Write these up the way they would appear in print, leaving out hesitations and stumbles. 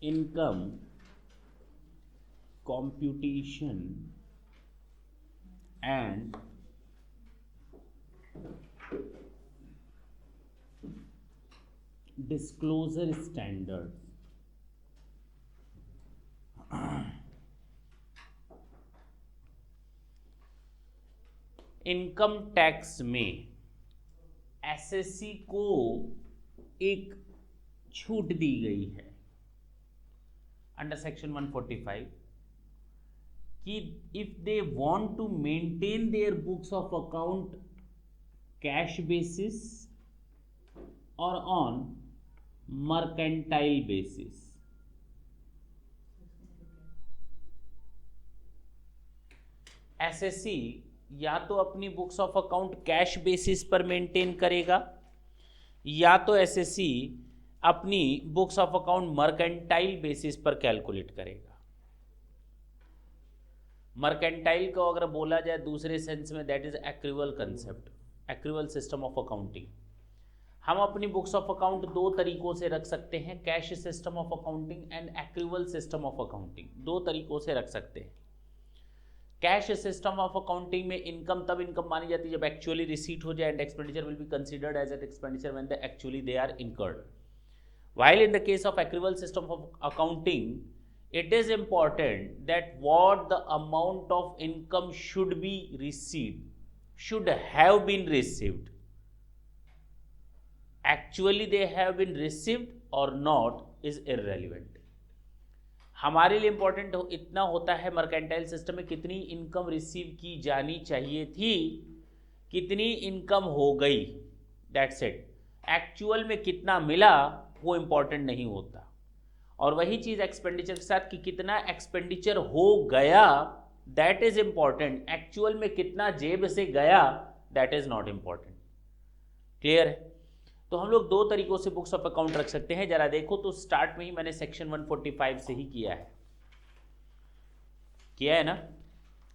income computation and disclosure standards. Income tax में SSC को एक छूट दी गई है अंडर सेक्शन 145 कि if they want to maintain their books of account cash basis और ऑन मर्केंटाइल बेसिस, एसएससी या तो अपनी books of account cash basis पर मेंटेन करेगा या तो एसएससी अपनी books of account mercantile basis पर कैलकुलेट करेगा। मर्केंटाइल को अगर बोला जाए दूसरे सेंस में, that is accrual concept, accrual system of accounting. हम अपनी बुक्स ऑफ अकाउंट दो तरीकों से रख सकते हैं, cash system of accounting and accrual system of accounting, दो तरीकों से रख सकते हैं। कैश सिस्टम ऑफ अकाउंटिंग में इनकम तब इनकम मानी जाती है जब एक्चुअली रिसीट हो जाए and expenditure will be considered as an expenditure when the actually they are incurred. While in the case of accrual system of accounting, it is important that what the amount of income should be received, should have been received. Actually they have been received or not is irrelevant. हमारे लिए important इतना होता है mercantile system में कितनी income receive की जानी चाहिए थी, कितनी इनकम हो गई, दैट्स इट। एक्चुअल में कितना मिला वो इंपॉर्टेंट नहीं होता। और वही चीज एक्सपेंडिचर के साथ कि कितना एक्सपेंडिचर हो गया दैट इज इंपॉर्टेंट, एक्चुअल में कितना जेब से गया that is not important. Clear है? तो हम लोग दो तरीकों से बुक्स ऑफ अकाउंट रख सकते हैं। जरा देखो तो स्टार्ट में ही मैंने सेक्शन 145 से ही किया है ना,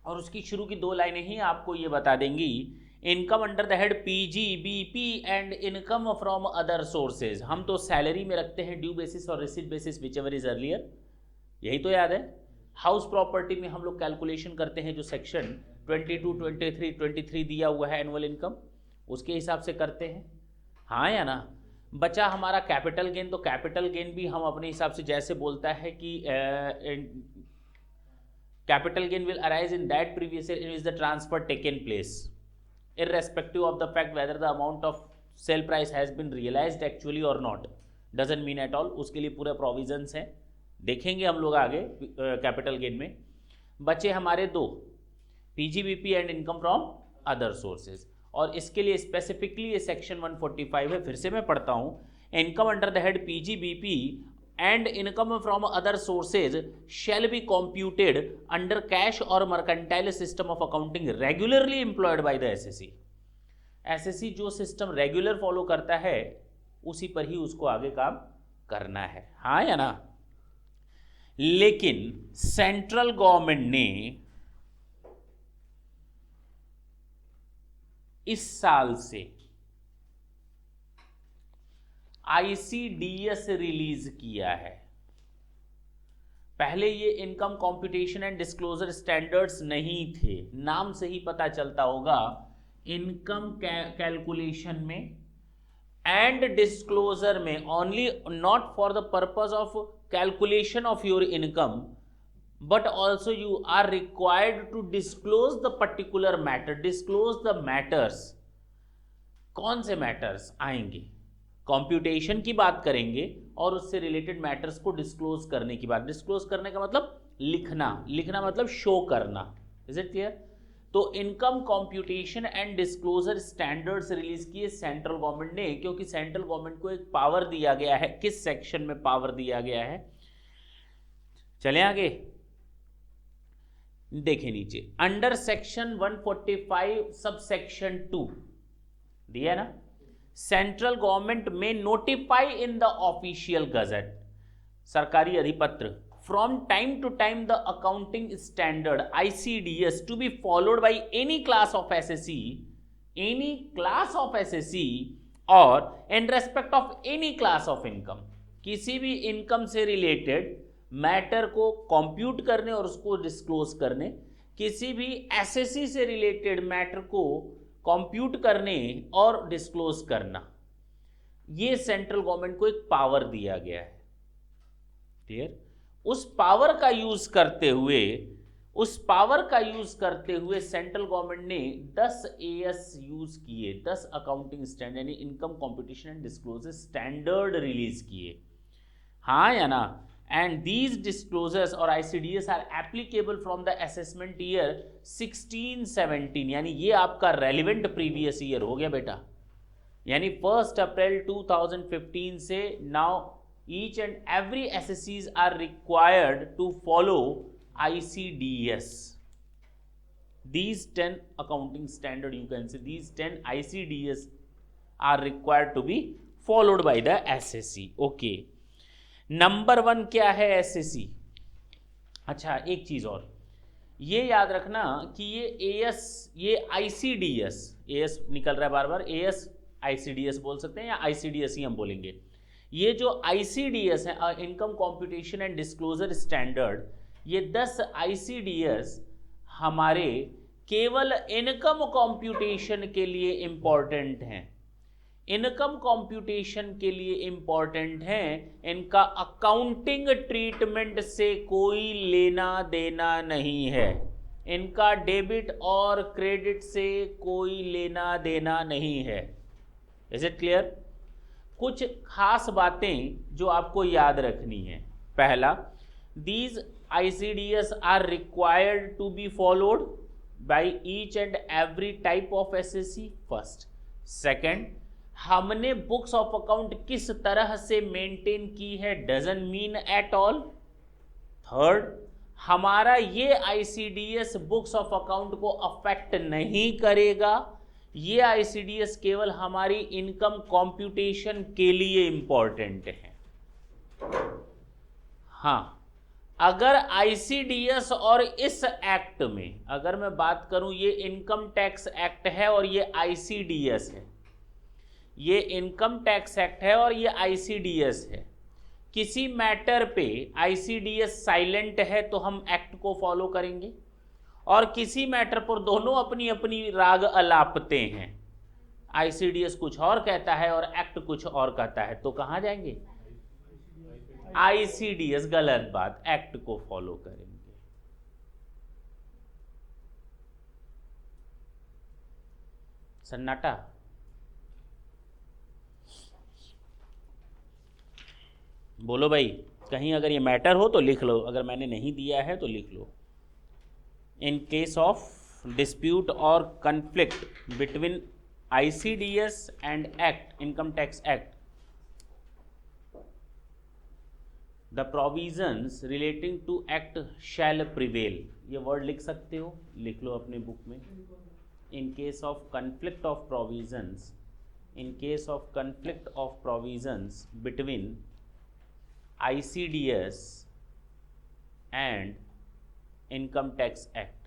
और उसकी शुरू की दो लाइनें ही आपको ये बता देंगी, income under the head PG BP and income from other sources. हम तो सैलरी में रखते हैं ड्यू बेसिस और receipt basis which ever is earlier, यही तो याद है। हाउस प्रॉपर्टी में हम लोग कैलकुलेशन करते हैं जो सेक्शन 22, 23, 23 दिया हुआ है एनुअल इनकम, उसके हिसाब से करते हैं, हाँ या ना। बचा हमारा कैपिटल गेन, तो कैपिटल गेन भी हम अपने हिसाब से जैसे बोलता है कि capital gain will arise in that previous year in which the transfer taken place irrespective of the fact whether the amount of sale price has been realized actually or not, doesn't mean at all। उसके लिए पूरे provisions हैं, देखेंगे हम लोग आगे capital gain में। बचे हमारे दो, PGBP and income from other sources, और इसके लिए स्पेसिफिकली ये सेक्शन 145 है, फिर से मैं पढ़ता हूँ। Income under the head PGBP and income from other sources shall be computed under cash or mercantile system of accounting regularly employed by the SSC। SSC जो सिस्टम रेगुलर फॉलो करता है उसी पर ही उसको आगे काम करना है, हाँ या ना। लेकिन सेंट्रल गवर्नमेंट ने इस साल से ICDS रिलीज किया है। पहले ये income computation and disclosure standards नहीं थे, नाम से ही पता चलता होगा। इनकम कैलकुलेशन में एंड डिस्क्लोजर में only, not for the purpose of calculation of your income but also you are required to disclose the particular matter, disclose the matters. कौन से मैटर्स आएंगे? कंप्यूटेशन की बात करेंगे और उससे रिलेटेड मैटर्स को डिस्क्लोज करने की बात। डिस्क्लोज करने का मतलब लिखना, लिखना मतलब शो करना। Is it clear? तो income computation and disclosure standards release किए सेंट्रल गवर्नमेंट ने, क्योंकि सेंट्रल गवर्नमेंट को एक पावर दिया गया है। किस सेक्शन में पावर दिया गया है? चलें आगे, देखें नीचे, अंडर सेक्शन 145 सब सेक्शन 2 दिया ना। सेंट्रल गवर्नमेंट में notify in the official gazette, सरकारी अधिपत्र, from time to time the accounting standard ICDS to be followed by any class of SSC, any class of SSC और in respect of any class of income. किसी भी income से related matter को compute करने और उसको disclose करने, किसी भी एसएससी से रिलेटेड मैटर को कंप्यूट करने और डिस्क्लोज करना, ये सेंट्रल गवर्नमेंट को एक पावर दिया गया है। क्लियर? उस पावर का यूज करते हुए सेंट्रल गवर्नमेंट ने 10 एएस यूज किए, 10 अकाउंटिंग स्टैंडर्ड यानी income competition and disclosure standard release किए, हाँ या ना? एंड दीज डिस्क्लोजर्स और ICDS are applicable from the assessment year 16-17, यानी ये आपका रेलिवेंट प्रीवियस ईयर हो गया बेटा, यानी 1 अप्रैल 2015 से now each and every SSCs are required to follow ICDS. These 10 accounting standard, you can say these 10 ICDS are required to be followed by the SSC. Okay. Number 1 क्या है SSC? अच्छा, एक चीज और ये याद रखना कि ये AS, ये ICDS, AS निकल रहा है बार बार, AS ICDS बोल सकते हैं या ICDS ही हम बोलेंगे। ये जो ICDS है, income computation and disclosure standard, ये 10 ICDS हमारे केवल इनकम कंप्यूटेशन के लिए इंपॉर्टेंट हैं, इनकम कंप्यूटेशन के लिए इंपॉर्टेंट हैं, इनका अकाउंटिंग ट्रीटमेंट से कोई लेना देना नहीं है, इनका डेबिट और क्रेडिट से कोई लेना देना नहीं है। Is it clear? कुछ खास बातें जो आपको याद रखनी है। पहला, these ICDS are required to be followed by each and every type of SSC। First. Second, हमने बुक्स ऑफ अकाउंट किस तरह से मेंटेन की है doesn't mean at all. Third, हमारा ये ICDS बुक्स ऑफ अकाउंट को अफेक्ट नहीं करेगा, ये ICDS केवल हमारी इनकम कंप्यूटेशन के लिए इंपॉर्टेंट है। हाँ, अगर ICDS और इस एक्ट में अगर मैं बात करूं, ये इनकम टैक्स एक्ट है और ये ICDS है, ये इनकम टैक्स एक्ट है और ये ICDS है, किसी मैटर पे ICDS साइलेंट है तो हम एक्ट को फॉलो करेंगे, और किसी मैटर पर दोनों अपनी अपनी राग अलापते हैं, ICDS कुछ और कहता है और एक्ट कुछ और कहता है, तो कहां जाएंगे? ICDS। गलत बात, एक्ट को फॉलो करेंगे। सन्नाटा। बोलो भाई, कहीं अगर ये मैटर हो तो लिख लो, अगर मैंने नहीं दिया है तो लिख लो। In case of dispute or conflict between ICDS and Act, Income Tax Act, the provisions relating to Act shall prevail. ये वर्ड लिख सकते हो, लिख लो अपने बुक में। In case of conflict of provisions, in case of conflict of provisions between ICDS and Income Tax Act,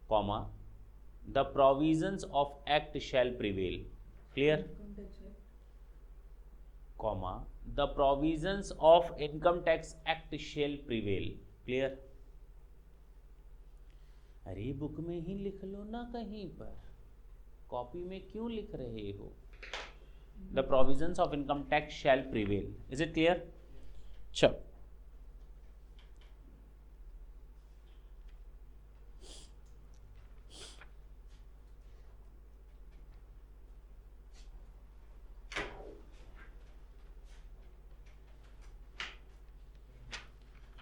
comma, the provisions of Act shall prevail. Clear? Comma, the provisions of Income Tax Act shall prevail. Clear? अरे book में ही लिख लो ना, कहीं पर copy में क्यों लिख रहे हो? The provisions of Income Tax shall prevail. Is it clear? चलो,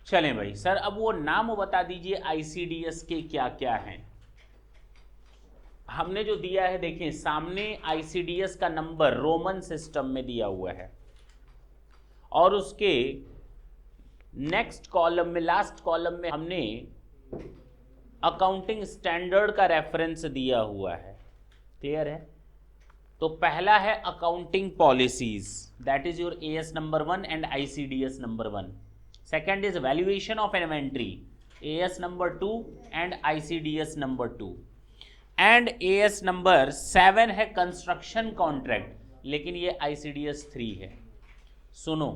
चलें भाई। सर अब वो नाम बता दीजिए ICDS के क्या क्या हैं। हमने जो दिया है देखिए सामने, ICDS का नंबर रोमन सिस्टम में दिया हुआ है और उसके नेक्स्ट कॉलम में, लास्ट कॉलम में हमने अकाउंटिंग स्टैंडर्ड का रेफरेंस दिया हुआ है। क्लियर है? तो पहला है accounting policies, that is your AS number 1 and ICDS number 1। Second is valuation of inventory, AS number 2 and ICDS number 2। And AS number 7 है कंस्ट्रक्शन कॉन्ट्रैक्ट, लेकिन ये ICDS 3 है। सुनो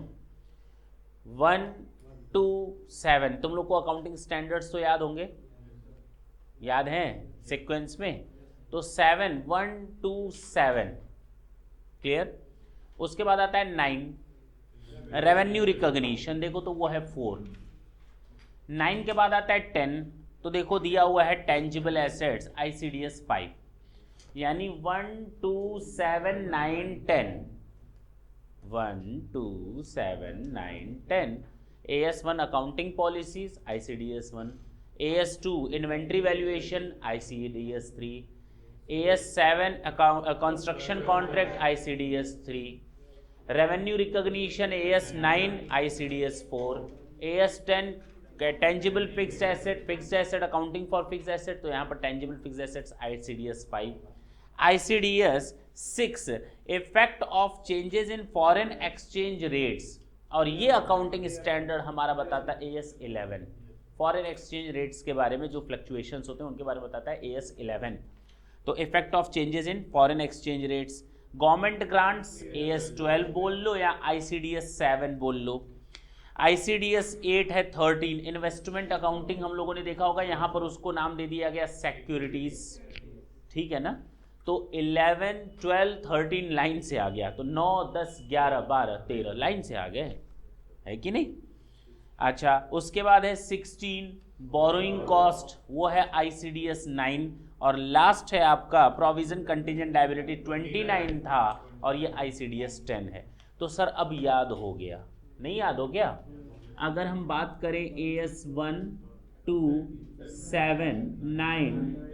1 to 7, तुम लोग को अकाउंटिंग स्टैंडर्ड्स तो याद होंगे, याद हैं सीक्वेंस में, तो 7 1 2 7 क्लियर। उसके बाद आता है 9 रेवेन्यू रिकॉग्निशन, देखो तो वो है 4। 9 के बाद आता है 10, तो देखो दिया हुआ है टेंजिबल एसेट्स ICDS 5, यानी 1 2 7 9 10 1 2 7 9 10। AS1 accounting policies ICDS 1, AS2 inventory valuation ICDS 3, AS7 construction contract ICDS 3, revenue recognition AS9 ICDS 4, AS10 tangible fixed asset accounting for fixed asset, तो यहाँ पर tangible fixed assets ICDS 5, ICDS 6 effect of changes in foreign exchange rates, और ये accounting standard हमारा बताता है AS11, foreign exchange rates के बारे में जो फ्लक्चुएशंस होते हैं उनके बारे में बताता है AS11। तो effect of changes in foreign exchange rates, government grants AS12 बोल लो या ICDS 7 बोल लो। ICDS 8 है 13 इन्वेस्टमेंट अकाउंटिंग, हम लोगों ने देखा होगा, यहाँ पर उसको नाम दे दिया गया सिक्योरिटीज, ठीक है ना। तो 11 12 13 लाइन से आ गया, तो 9 10 11 12 13 लाइन से आ गए, है कि नहीं। अच्छा, उसके बाद है 16 बोरोइंग कॉस्ट, वो है ICDS 9, और लास्ट है आपका प्रोविजन कंटीजेंट लायबिलिटी 29 था, और ये ICDS 10 है। तो सर अब याद हो गया, नहीं याद हो गया? अगर हम बात करें AS1 2 7 9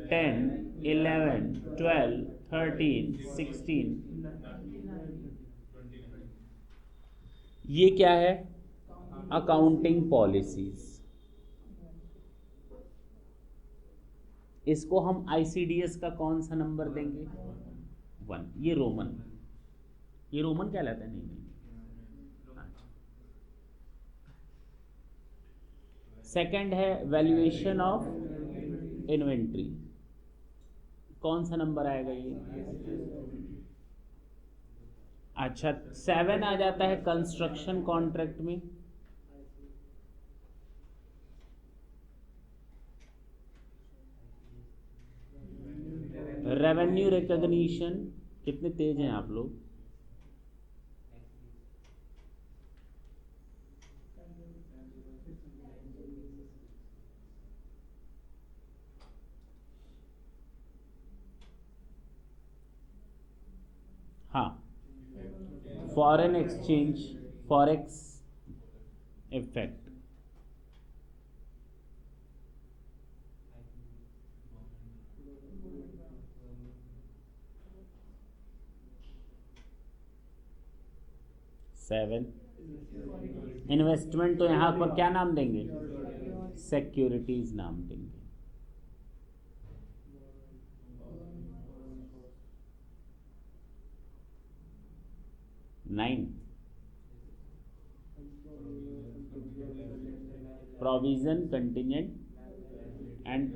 10 11 12 13 16, ये क्या है? Accounting policies. इसको हम ICDS का कौन सा नंबर देंगे? 1। ये रोमन कहलाता है, नहीं। सेकंड है वैल्यूएशन ऑफ इन्वेंट्री, कौन सा नंबर आएगा ये? अच्छा, 7 आ जाता है कंस्ट्रक्शन कॉन्ट्रैक्ट में, रेवेन्यू रिकॉग्निशन, कितने तेज हैं आप लोग? हाँ, foreign exchange forex effect, seven. Investment तो यहाँ पर क्या नाम देंगे? सिक्योरिटीज नाम देंगे। 9 प्रोविजन कंटिजेंट एंड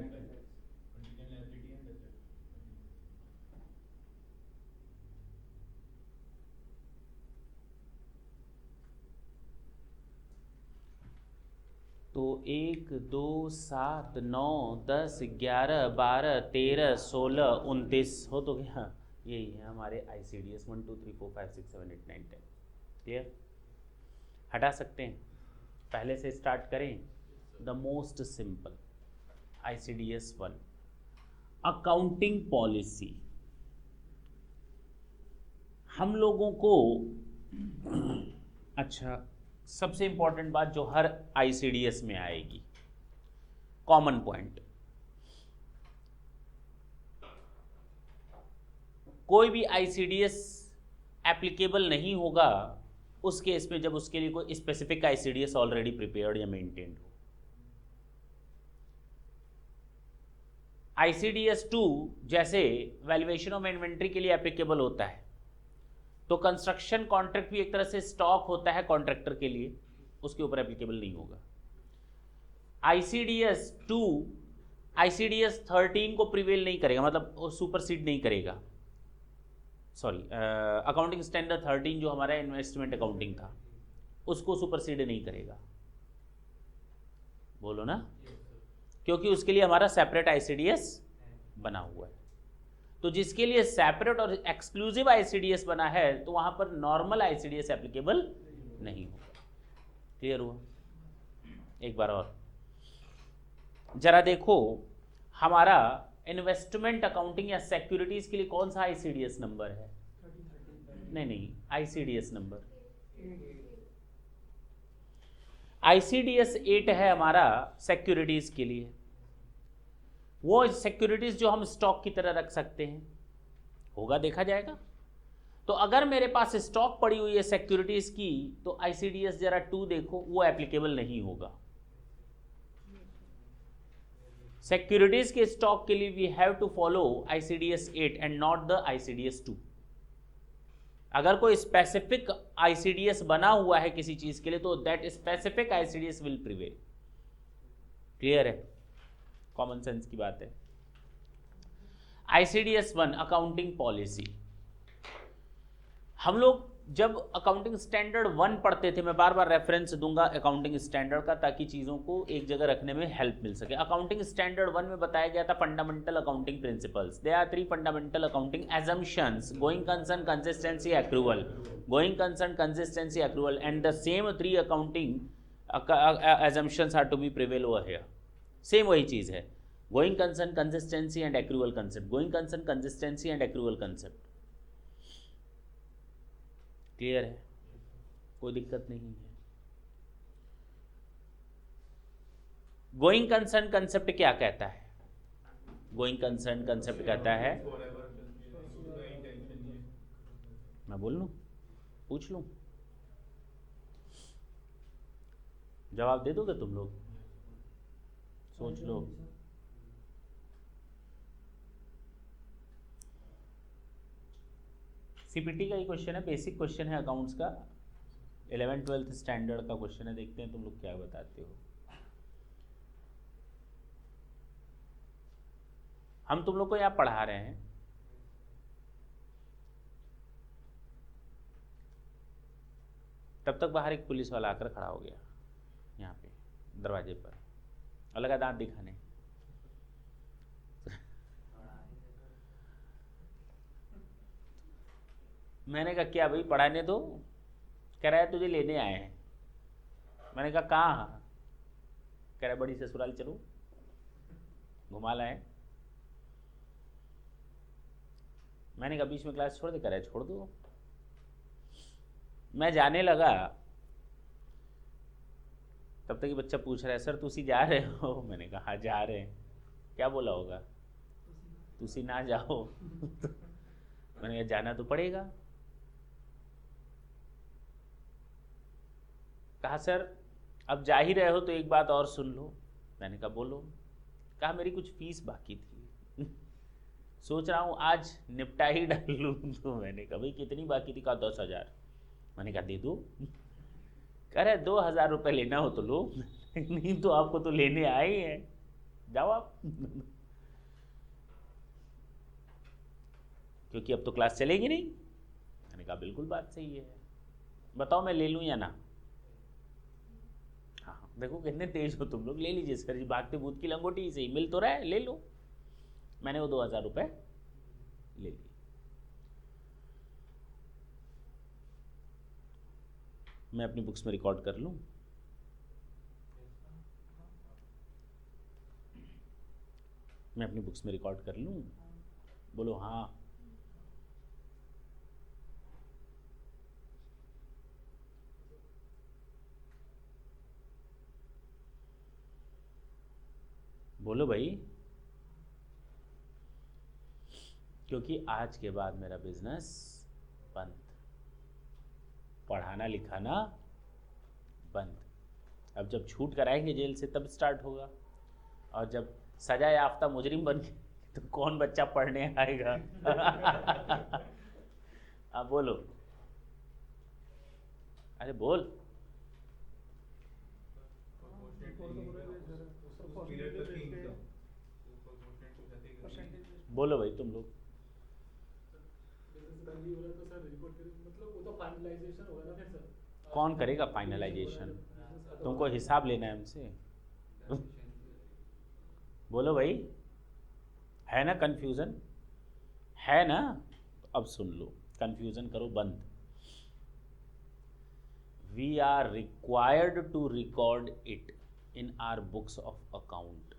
तो 1 2 7 9 10 11 12 13 16 29 हो तो गया। यही है हमारे ICDS 1 2 3 4 5 6 7 8 9 10। क्लियर? हटा सकते हैं, पहले से स्टार्ट करें। The most simple ICDS 1 accounting policy. हम लोगों को अच्छा, सबसे इंपॉर्टेंट बात जो हर ICDS में आएगी, कॉमन पॉइंट, कोई भी ICDS एप्लीकेबल नहीं होगा उस केस में जब उसके लिए कोई स्पेसिफिक ICDS ऑलरेडी प्रिपेयर्ड या मेंटेन्ड हो। ICDS 2 जैसे वैल्यूएशन ऑफ इन्वेंट्री के लिए एप्लीकेबल होता है, तो कंस्ट्रक्शन कॉन्ट्रैक्ट भी एक तरह से स्टॉक होता है कॉन्ट्रैक्टर के लिए, उसके ऊपर एप्लीकेबल नहीं होगा। ICDS 2 ICDS 13 को प्रिवेल नहीं करेगा, मतलब सुपरसीड नहीं करेगा। सॉरी, अकाउंटिंग स्टैंडर्ड 13 जो हमारा इन्वेस्टमेंट अकाउंटिंग था उसको सुपरसीड नहीं करेगा। बोलो ना, क्योंकि उसके लिए हमारा सेपरेट आईसीडीएस बना हुआ है। तो जिसके लिए सेपरेट और एक्सक्लूसिव आईसीडीएस बना है तो वहां पर नॉर्मल आईसीडीएस एप्लीकेबल नहीं होगा। क्लियर हुआ? एक बार और जरा देखो, हमारा इन्वेस्टमेंट अकाउंटिंग या सिक्योरिटीज के लिए कौन सा आईसीडीएस नंबर है? नहीं, आईसीडीएस नंबर आईसीडीएस 8 है हमारा सिक्योरिटीज के लिए। वो सिक्योरिटीज जो हम स्टॉक की तरह रख सकते हैं, होगा, देखा जाएगा। तो अगर मेरे पास स्टॉक पड़ी हुई है सिक्योरिटीज की, तो आईसीडीएस जरा 2 देखो, वो एप्लीकेबल नहीं होगा। सिक्योरिटीज के स्टॉक के लिए we have to follow ICDS 8 and not the ICDS 2। अगर कोई स्पेसिफिक आईसीडीएस बना हुआ है किसी चीज के लिए, तो that specific ICDS will prevail. Clear है? कॉमन सेंस की बात है। ICDS 1 accounting policy. हम लोग जब अकाउंटिंग स्टैंडर्ड 1 पढ़ते थे, मैं बार बार रेफरेंस दूंगा अकाउंटिंग स्टैंडर्ड का ताकि चीज़ों को एक जगह रखने में हेल्प मिल सके। अकाउंटिंग स्टैंडर्ड 1 में बताया गया था fundamental accounting principles. There are 3 fundamental accounting assumptions: going concern, consistency, accrual. Going concern, consistency, accrual, and the same 3 accounting assumptions are to be prevail over here. Same वही चीज़ है, going concern, consistency and accrual concept. Going concern, consistency and accrual concept. Clear है? कोई दिक्कत नहीं है। Going concern concept क्या कहता है? गोइंग कंसर्न कंसेप्ट कहता है, मैं बोल लूं, पूछ लूं, जवाब दे दोगे तुम लोग? सोच लो। सीपीटी का ही क्वेश्चन है, बेसिक क्वेश्चन है अकाउंट्स का, 11th-12th स्टैंडर्ड का क्वेश्चन है। देखते हैं तुम लोग क्या बताते हो। हम तुम लोग को यहाँ पढ़ा रहे हैं, तब तक बाहर एक पुलिस वाला आकर खड़ा हो गया यहाँ पे दरवाजे पर और लगा दांत दिखाने। मैंने कहा क्या भाई, पढ़ाने दो। कह रहा है तुझे लेने आए हैं। मैंने कहा कहाँ? कह रहा बड़ी ससुराल चलो, घुमा लाए। मैंने कहा बीच में क्लास छोड़ दे। कह रहा है छोड़ दो। मैं जाने लगा, तब तक ये बच्चा पूछ रहा है सर तुसी जा रहे हो? मैंने कहा हाँ जा रहे हैं। क्या बोला होगा? तुसी ना जाओ। मैंने कहा जाना तो पड़ेगा। कहा सर अब जा ही रहे हो तो एक बात और सुन लो। मैंने कहा बोलो। कहा मेरी कुछ फीस बाकी थी, सोच रहा हूँ आज निपटा ही डाल लूँ। तो मैंने कहा भाई कितनी बाकी थी? कहा 10,000। मैंने कहा दे दो। कह रहे 2,000 रुपये लेना हो तो लो, नहीं तो आपको तो लेने आए ही हैं, जाओ आप। क्योंकि अब तो क्लास चलेगी नहीं। मैंने कहा बिल्कुल बात सही है, बताओ मैं ले लूँ या ना? हाँ देखो कितने तेज हो तुम लोग। ले लीजिए सर जी, भागते भूत की लंगोटी से ही मिल तो रहा है, ले लो। मैंने वो 2,000 रुपये ले लिए। मैं अपनी बुक्स में रिकॉर्ड कर लूँ? मैं अपनी बुक्स में रिकॉर्ड कर लूँ? बोलो हाँ। बोलो भाई। क्योंकि आज के बाद मेरा बिजनेस बंद, पढ़ाना लिखाना बंद। अब जब छूट कराएंगे जेल से तब स्टार्ट होगा, और जब सजा याफ्ता मुजरिम बन के तो कौन बच्चा पढ़ने आएगा? अब बोलो, अरे बोल। बोलो भाई तुम लोग। तो सर रिपोर्ट मतलब वो तो फाइनलाइजेशन होगा ना फिर सर, कौन करेगा फाइनलाइजेशन? तुमको हिसाब लेना है हमसे? बोलो भाई, है ना कंफ्यूजन? है ना? अब सुन लो, कंफ्यूजन करो बंद। We are required to record it in our books of account.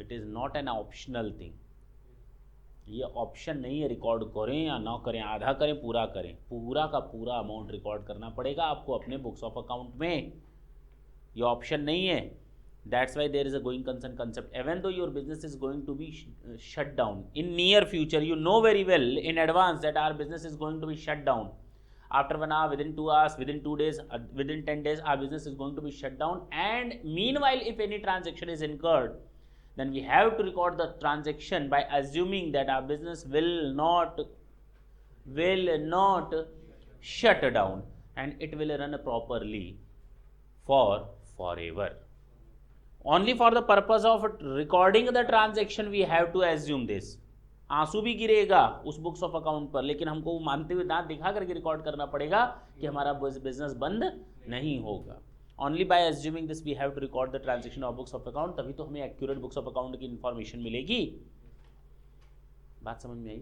It is not an optional thing. ये ऑप्शन नहीं है रिकॉर्ड करें या ना करें, आधा करें पूरा करें, पूरा का पूरा अमाउंट रिकॉर्ड करना पड़ेगा आपको अपने बुक्स ऑफ अकाउंट में। ये ऑप्शन नहीं है। That's why there is a going concern concept. Even though your business is going to be shut down in near future, you know very well in advance that our business is going to be shut down. After 1 hour, within 2 hours, within 2 days, within 10 days, our business is going to be shut down. And meanwhile, if any transaction is incurred, then we have to record the transaction by assuming that our business will not shut down and it will run properly for forever. Only for the purpose of recording the transaction we have to assume this. आंसू भी गिरेगा उस books of account पर, लेकिन हमको मानते हुए दांत दिखा करके रिकॉर्ड करना पड़ेगा कि हमारा बिजनेस बंद नहीं होगा। Only by assuming this we have to record the transaction of books of account, तभी तो हमें एक्यूरेट बुक्स ऑफ अकाउंट की इंफॉर्मेशन मिलेगी। बात समझ में आई?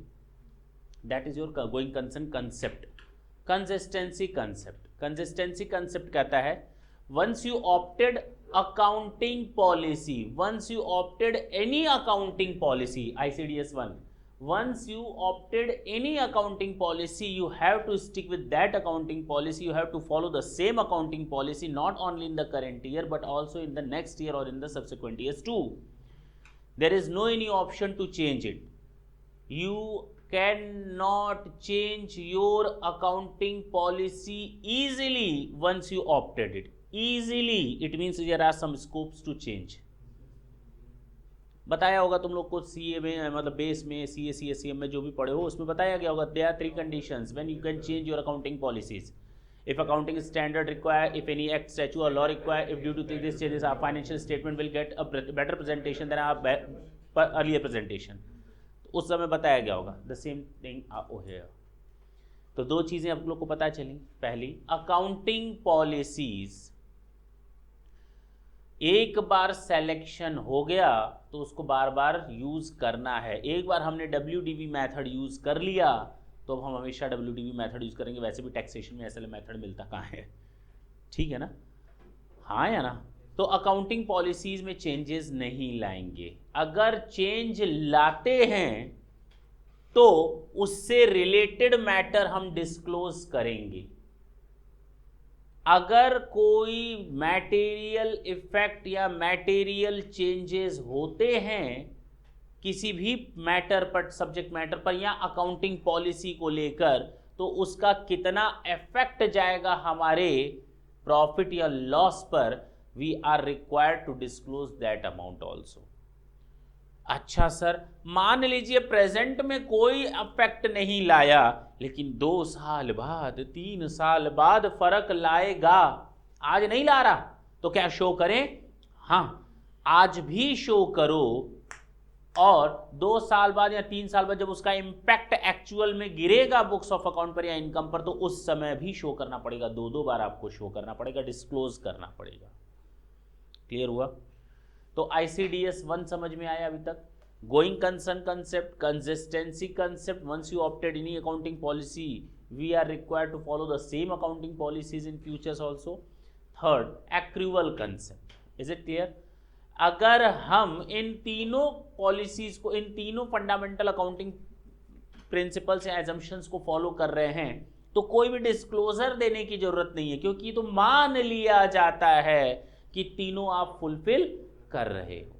That is your going concern concept. Consistency concept, consistency concept कहता है once you opted accounting policy, once you opted any accounting policy, ICDS 1, once you opted any accounting policy, you have to stick with that accounting policy. You have to follow the same accounting policy not only in the current year but also in the next year or in the subsequent years too. There is no any option to change it. You cannot change your accounting policy easily once you opted it. Easily, it means there are some scopes to change. बताया होगा तुम लोग को CA में, मतलब base में, CA सीएससीएम में जो भी पढ़े हो उसमें बताया गया होगा there are 3 conditions when you can change your accounting policies. If accounting standard require, if any act, statute or law require, if due to these changes our financial statement will get a better presentation than our earlier presentation. उस समय बताया गया होगा। The same thing here. तो 2 चीज़ें आप लोग को पता चली। पहली, अकाउंटिंग पॉलिसीज एक बार सिलेक्शन हो गया तो उसको बार बार यूज करना है। एक बार हमने WDV मेथड यूज कर लिया तो अब हम हमेशा WDV मेथड यूज करेंगे। वैसे भी टैक्सेशन में ऐसा मेथड मिलता कहाँ है? ठीक है ना? हाँ या ना? तो अकाउंटिंग पॉलिसीज में चेंजेस नहीं लाएंगे। अगर चेंज लाते हैं तो उससे रिलेटेड मैटर हम डिस्क्लोज करेंगे। अगर कोई मैटेरियल इफेक्ट या मैटेरियल चेंजेस होते हैं किसी भी मैटर पर, सब्जेक्ट मैटर पर या अकाउंटिंग पॉलिसी को लेकर, तो उसका कितना इफेक्ट जाएगा हमारे प्रॉफिट या लॉस पर, we are required to disclose that amount also. अच्छा सर, मान लीजिए प्रेजेंट में कोई इफेक्ट नहीं लाया, लेकिन 2 साल बाद, 3 साल बाद फर्क लाएगा। आज नहीं ला रहा तो क्या शो करें? हाँ, आज भी शो करो, और 2 साल बाद या 3 साल बाद जब उसका इंपैक्ट एक्चुअल में गिरेगा बुक्स ऑफ अकाउंट पर या इनकम पर, तो उस समय भी शो करना पड़ेगा। 2 बार आपको शो करना पड़ेगा, डिस्क्लोज करना पड़ेगा। क्लियर हुआ? तो ICDS 1 समझ में आया अभी तक? Going concern concept, consistency concept, once you opted any accounting policy we are required to follow the same accounting policies in futures also. Third, accrual concept. Is it clear? अगर हम इन तीनों पॉलिसीज को, इन तीनों फंडामेंटल अकाउंटिंग प्रिंसिपल्स या assumptions को follow कर रहे हैं तो कोई भी डिस्क्लोजर देने की जरूरत नहीं है, क्योंकि तो मान लिया जाता है कि तीनों आप फुलफिल कर रहे हो।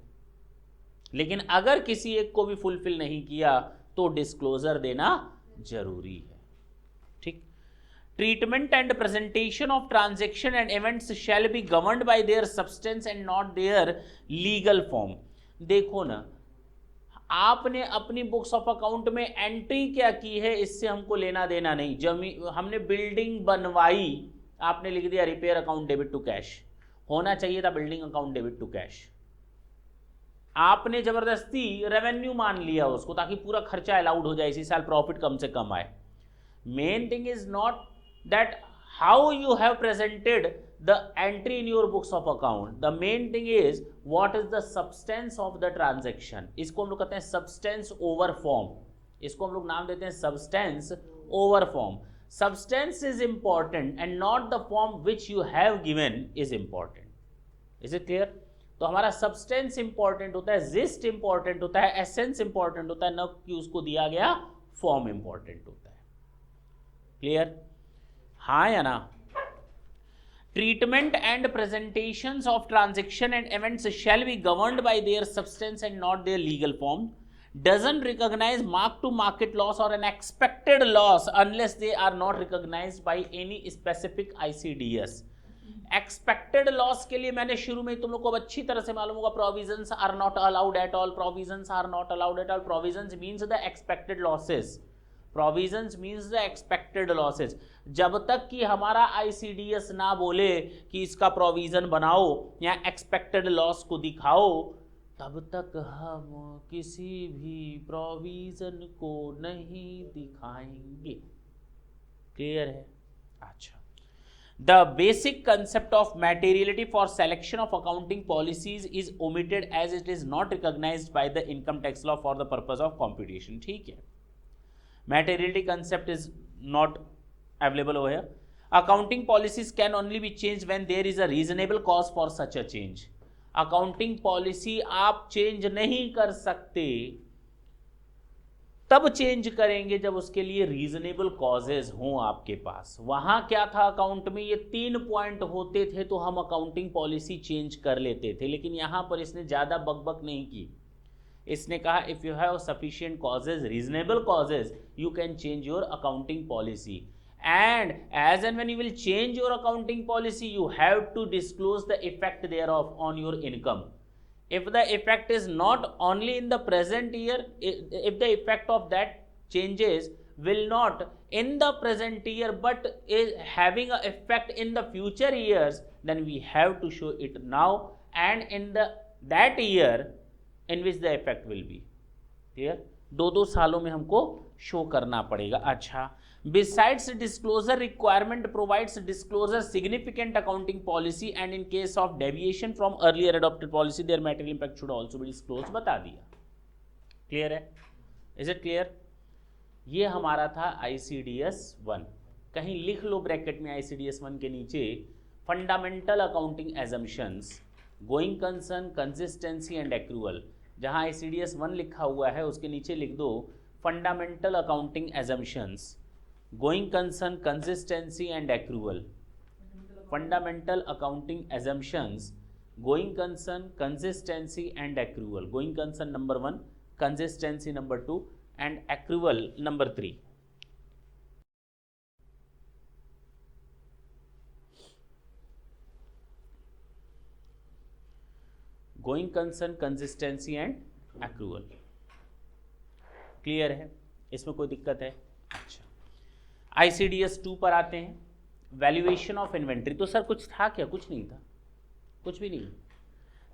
लेकिन अगर किसी एक को भी फुलफिल नहीं किया तो डिस्क्लोजर देना जरूरी है। ठीक? Treatment and presentation of transaction and events shall be governed bye there substance and not their legal form. देखो ना, आपने अपनी बुक्स ऑफ अकाउंट में एंट्री क्या की है इससे हमको लेना देना नहीं। जमीन, हमने बिल्डिंग बनवाई, आपने लिख दिया repair account debit to cash. होना चाहिए था building account debit to cash. आपने जबरदस्ती रेवेन्यू मान लिया उसको ताकि पूरा खर्चा अलाउड हो जाए, इसी साल प्रॉफिट कम से कम आए। Main thing is not that how you have presented the entry in your books of account. The main thing is what is the substance of the transaction. इसको हम लोग कहते हैं substance over form. इसको हम लोग नाम देते हैं substance over form. Substance is important and not the form which you have given is important. Is it clear? तो हमारा substance important होता है, gist important होता है, essence important होता है, न कि उसको दिया गया form important होता है. Clear? हाँ या ना? Treatment and presentations of transaction and events shall be governed by their substance and not their legal form. Doesn't recognize mark to market loss or an expected loss unless they are not recognized by any specific ICDS. Expected loss के लिए मैंने शुरू में तुम लोग को अच्छी तरह से मालूम होगा, provisions are not allowed at all. Provisions are not allowed at all. Provisions means the expected losses. Provisions means the expected losses. जब तक कि हमारा आईसीडीएस ना बोले कि इसका प्रोविजन बनाओ या एक्सपेक्टेड लॉस को दिखाओ, तब तक हम किसी भी प्रोविजन को नहीं दिखाएंगे. क्लियर है? अच्छा. The basic concept of materiality for selection of accounting policies is omitted as it is not recognized by the income tax law for the purpose of computation. ठीक है. Materiality concept is not available over here. Accounting policies can only be changed when there is a reasonable cause for such a change. Accounting policy आप change नहीं कर सकते, तब change करेंगे जब उसके लिए रीजनेबल कॉजेज हों आपके पास. वहां क्या था अकाउंट में, ये 3 पॉइंट होते थे तो हम अकाउंटिंग पॉलिसी चेंज कर लेते थे. लेकिन यहां पर इसने ज्यादा बकबक नहीं की. इसने कहा if you have sufficient causes, reasonable causes, you can change your accounting policy. And as and when you will change your accounting policy, you have to disclose the effect thereof on your income. If the effect is not only in the present year, if the effect of that changes will not in the present year but is having an effect in the future years, then we have to show it now and in that year in which the effect will be. Clear? 2 सालों में हमको show करना पड़ेगा. अच्छा. Besides disclosure requirement provides disclosure significant accounting policy and in case of deviation from earlier adopted policy their material impact should also be disclosed. बता दिया. Clear है? Is it clear? ये हमारा था ICDS 1. कहीं लिख लो ब्रैकेट में ICDS 1 के नीचे fundamental accounting assumptions, going concern, consistency and accrual. जहाँ ICDS 1 लिखा हुआ है उसके नीचे लिख दो fundamental accounting assumptions, going concern, consistency and accrual. Fundamental accounting assumptions, going concern, consistency and accrual. Going concern number 1, consistency number 2 and accrual number 3. Going concern, consistency and accrual. Clear है? इसमें कोई दिक्कत है? अच्छा. ICDS 2 पर आते हैं. Valuation of inventory. तो सर कुछ था क्या? कुछ नहीं था, कुछ भी नहीं.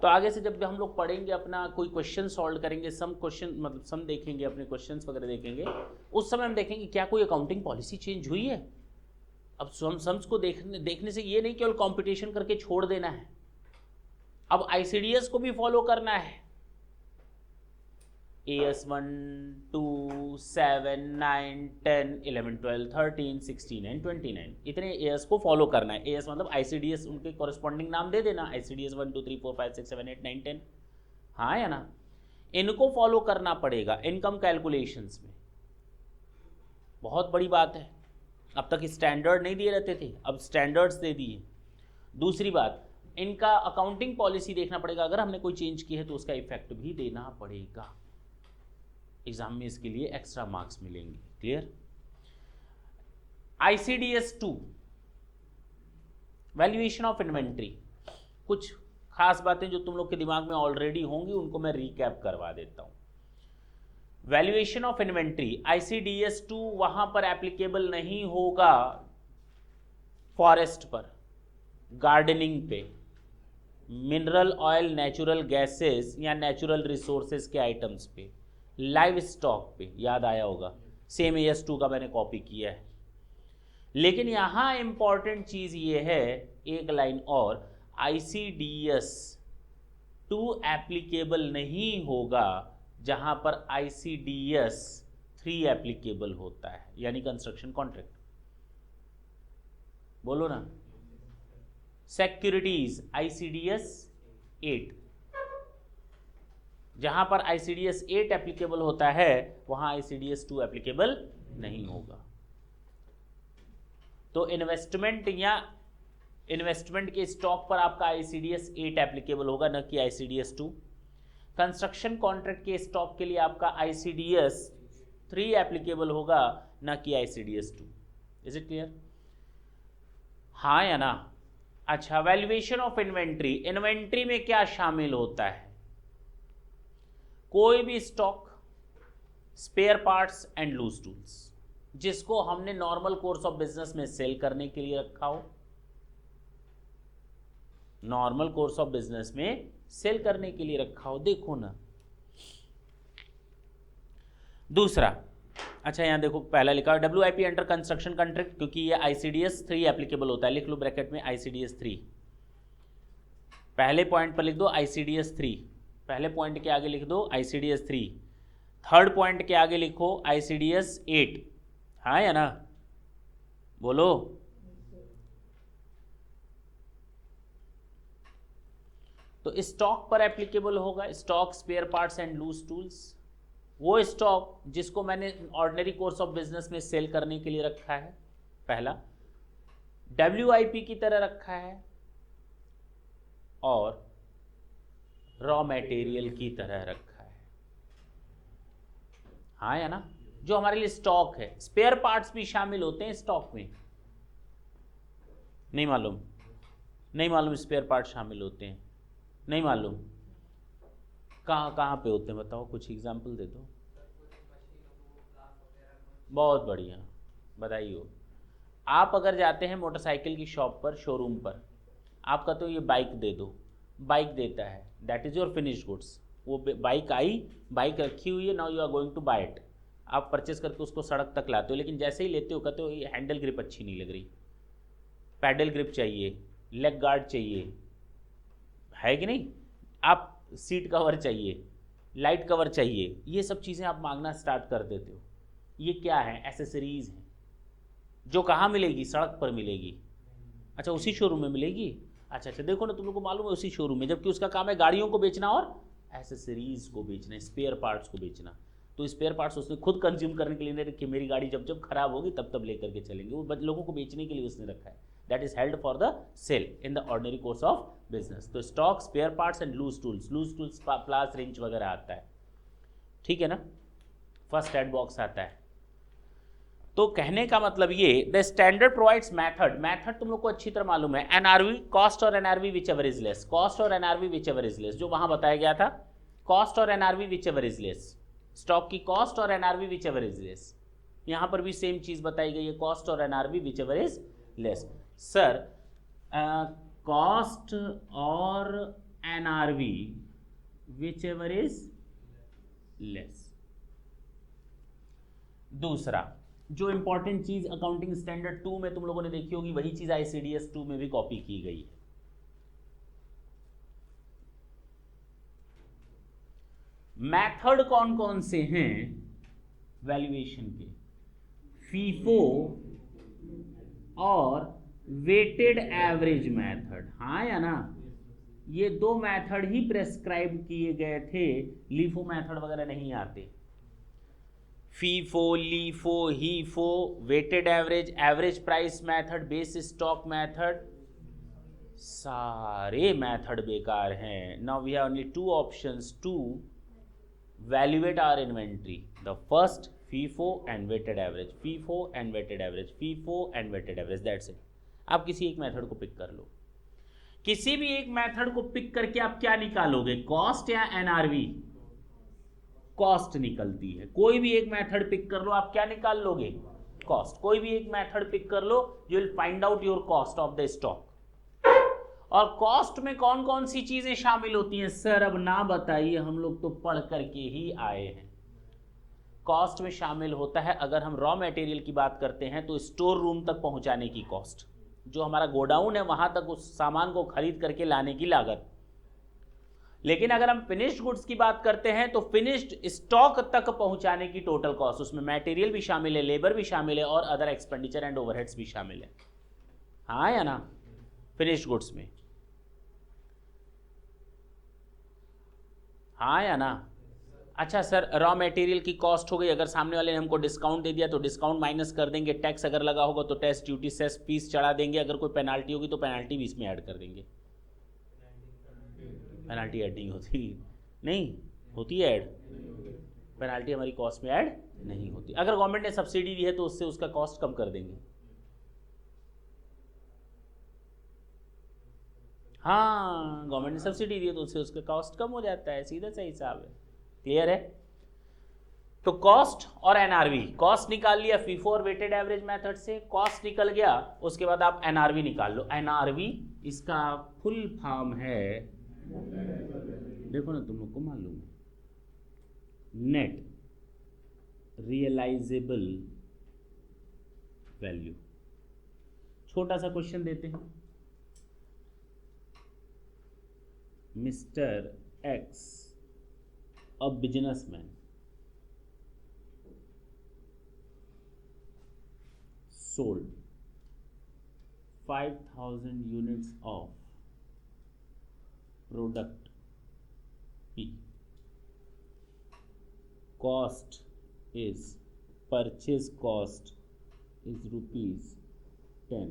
तो आगे से जब हम लोग पढ़ेंगे, अपना कोई क्वेश्चन सॉल्व करेंगे, सम क्वेश्चन मतलब सम देखेंगे, अपने क्वेश्चंस वगैरह देखेंगे, उस समय हम देखेंगे क्या कोई अकाउंटिंग पॉलिसी चेंज हुई है. अब सम्स को देखने से ये नहीं केवल कॉम्पिटिशन करके छोड़ देना है, अब ICDS को भी फॉलो करना है. AS 1, 2, 7, 9, 10, 11, 12, 13, 16 and 29 इतने AS को फॉलो करना है. AS मतलब ICDS उनके कॉरेस्पॉन्डिंग नाम दे देना. ICDS 1, 2, 3, 4, 5, 6, 7, 8, 9, 10. हाँ या ना? इनको फॉलो करना पड़ेगा इनकम कैलकुलेशंस में. बहुत बड़ी बात है. अब तक स्टैंडर्ड नहीं दिए रहते थे, अब स्टैंडर्ड्स दे दिए. दूसरी बात, इनका अकाउंटिंग पॉलिसी देखना पड़ेगा. अगर हमने कोई चेंज की है तो उसका इफेक्ट भी देना पड़ेगा. एग्जाम में इसके लिए एक्स्ट्रा मार्क्स मिलेंगे. Clear? ICDS 2 valuation of inventory. कुछ खास बातें जो तुम लोग के दिमाग में ऑलरेडी होंगी उनको मैं रिकैप करवा देता हूं. वैल्यूएशन ऑफ इन्वेंट्री ICDS 2 वहां पर एप्लीकेबल नहीं होगा फॉरेस्ट पर, गार्डनिंग पे, मिनरल ऑयल, नेचुरल गैसेस या नेचुरल रिसोर्सेज के आइटम्स पे, लाइव स्टॉक पे. याद आया होगा, सेम AS 2 का मैंने कॉपी किया है. लेकिन यहां इंपॉर्टेंट चीज ये है, एक लाइन और, ICDS 2 एप्लीकेबल नहीं होगा जहां पर ICDS 3 एप्लीकेबल होता है, यानी कंस्ट्रक्शन कॉन्ट्रैक्ट। बोलो ना। सिक्योरिटीज ICDS 8, जहां पर ICDS 8 एप्लीकेबल होता है वहां ICDS 2 एप्लीकेबल नहीं होगा। तो इन्वेस्टमेंट के स्टॉक पर आपका ICDS 8 एप्लीकेबल होगा, न कि ICDS 2। कंस्ट्रक्शन कॉन्ट्रैक्ट के स्टॉक के लिए आपका ICDS 3 एप्लीकेबल होगा, न कि ICDS 2। Is it clear? हाँ या ना? अच्छा, वैल्यूएशन ऑफ इन्वेंट्री। इन्वेंट्री में क्या शामिल होता है? कोई भी stock, spare parts and loose tools, जिसको हमने नॉर्मल कोर्स ऑफ बिजनेस में सेल करने के लिए रखा हो, नॉर्मल कोर्स ऑफ बिजनेस में सेल करने के लिए रखा हो। देखो ना दूसरा, अच्छा यहां देखो पहला लिखा है WIP अंडर कंस्ट्रक्शन कॉन्ट्रैक्ट, क्योंकि ये ICDS 3 एप्लीकेबल होता है, लिख लो ब्रैकेट में ICDS 3। पहले पॉइंट पर लिख दो ICDS 3, पहले पॉइंट के आगे लिख दो ICDS 3, थर्ड पॉइंट के आगे लिखो ICDS 8। हाँ या ना? बोलो। तो स्टॉक पर एप्लीकेबल होगा, stock, spare parts and loose tools. वो स्टॉक जिसको मैंने ऑर्डिनरी कोर्स ऑफ बिजनेस में सेल करने के लिए रखा है, पहला WIP की तरह रखा है, और रॉ मटेरियल की तरह रखा है। हाँ या ना? जो हमारे लिए स्टॉक है। स्पेयर पार्ट्स भी शामिल होते हैं स्टॉक में। नहीं मालूम? नहीं मालूम स्पेयर पार्ट शामिल होते हैं? नहीं मालूम? कहाँ कहाँ पे होते हैं बताओ, कुछ एग्जांपल दे दो। बहुत बढ़िया, बधाई हो। आप अगर जाते हैं मोटरसाइकिल की शॉप पर, शोरूम पर, आपका तो ये बाइक दे दो, बाइक देता है, that is your finish goods. वो बाइक आई, बाइक रखी हुई है, now you are going to buy it. आप परचेस करके उसको सड़क तक लाते हो, लेकिन जैसे ही लेते हो कहते हो ये हैंडल ग्रिप अच्छी नहीं लग रही, पैडल ग्रिप चाहिए, लेग गार्ड चाहिए, है कि नहीं? आप सीट कवर चाहिए, लाइट कवर चाहिए, ये सब चीज़ें आप मांगना स्टार्ट कर देते हो। ये क्या है? एसेसरीज हैं, जो कहाँ मिलेगी? सड़क पर मिलेगी। अच्छा, उसी शोरूम में मिलेगी? अच्छा, देखो ना, तुम लोग को मालूम है उसी शोरूम में, जबकि उसका काम है गाड़ियों को बेचना और एसेसरीज को बेचना, स्पेयर पार्ट्स को बेचना। तो स्पेयर पार्ट्स उसने खुद कंज्यूम करने के लिए नहीं रखे, मेरी गाड़ी जब जब खराब होगी तब तब लेकर के चलेंगे, वो लोगों को बेचने के लिए उसने रखा है। That is held for the sale in the ordinary course of business. तो stock, spare parts and loose tools pliers, wrench वगैरह आता है, ठीक है ना? फर्स्ट एड बॉक्स आता है। तो कहने का मतलब ये, द स्टैंडर्ड प्रोवाइड्स मेथड तुम लोग को अच्छी तरह मालूम है, NRV, कॉस्ट और NRV which ever is less, cost और NRV which ever is less, जो वहां बताया गया था, कॉस्ट और NRV which ever is less, stock की कॉस्ट और NRV which ever is less. यहां पर भी सेम चीज बताई गई है, कॉस्ट और NRV which ever is less. Sir cost और NRV which ever is less. दूसरा जो इंपॉर्टेंट चीज अकाउंटिंग स्टैंडर्ड 2 में तुम लोगों ने देखी होगी, वही चीज ICDS 2 में भी कॉपी की गई है। मेथड कौन कौन से हैं वैल्यूएशन के? फीफो और वेटेड एवरेज मेथड। हाँ या ना? ये दो मेथड ही प्रेस्क्राइब किए गए थे, लीफो मेथड वगैरह नहीं आते। FIFO, LIFO, HIFO, weighted average, average price method, base stock method, सारे मेथड बेकार हैं। Now we have only 2 options to valuate our inventory, the first FIFO and weighted average, FIFO and weighted average, FIFO and weighted average, that's it. आप किसी एक method को pick कर लो, किसी भी एक मेथड को पिक करके आप क्या निकालोगे? कॉस्ट या NRV? कॉस्ट निकलती है। कोई भी एक मेथड पिक कर लो, आप क्या निकाल लोगे? कॉस्ट। कोई भी एक मेथड पिक कर लो, you will find out your cost of the stock. और कॉस्ट में कौन कौन सी चीजें शामिल होती हैं? सर अब ना बताइए, हम लोग तो पढ़ करके ही आए हैं। कॉस्ट में शामिल होता है, अगर हम रॉ मटेरियल की बात करते हैं तो स्टोर रूम तक पहुंचाने की कॉस्ट, जो हमारा गोडाउन है वहां तक उस सामान को खरीद करके लाने की लागत। लेकिन अगर हम फिनिश्ड गुड्स की बात करते हैं तो फिनिश्ड स्टॉक तक पहुंचाने की टोटल कॉस्ट, उसमें मटेरियल भी शामिल है, लेबर भी शामिल है और अदर एक्सपेंडिचर एंड ओवरहेड्स भी शामिल है। हाँ या ना? फिनिश्ड गुड्स में हाँ या ना? अच्छा सर, रॉ मटेरियल की कॉस्ट हो गई, अगर सामने वाले ने हमको डिस्काउंट दे दिया तो डिस्काउंट माइनस कर देंगे, टैक्स अगर लगा होगा तो टैक्स, ड्यूटी, सेस, फीस चढ़ा देंगे, अगर कोई पेनाल्टी होगी तो पेनाल्टी भी इसमें ऐड कर देंगे। पेनाल्टी ऐड नहीं होती, नहीं होती है ऐड, पेनाल्टी हमारी कॉस्ट में ऐड नहीं होती। अगर गवर्नमेंट ने सब्सिडी दी है तो उससे उसका कॉस्ट कम कर देंगे। हाँ, गवर्नमेंट ने सब्सिडी दी है तो उससे उसका कॉस्ट कम हो जाता है, सीधा सा हिसाब है। क्लियर है? तो कॉस्ट और एनआरवी, कॉस्ट निकाल लिया फीफो और वेटेड एवरेज मेथड से, कॉस्ट निकल गया, उसके बाद आप एनआरवी निकाल लो। एनआरवी इसका फुल फॉर्म है, देखो ना तुम लोग को मालूम है, नेट रियलाइजेबल वैल्यू। छोटा सा क्वेश्चन देते हैं, mister x a businessman sold 5,000 units of product P. Cost is, purchase cost is rupees 10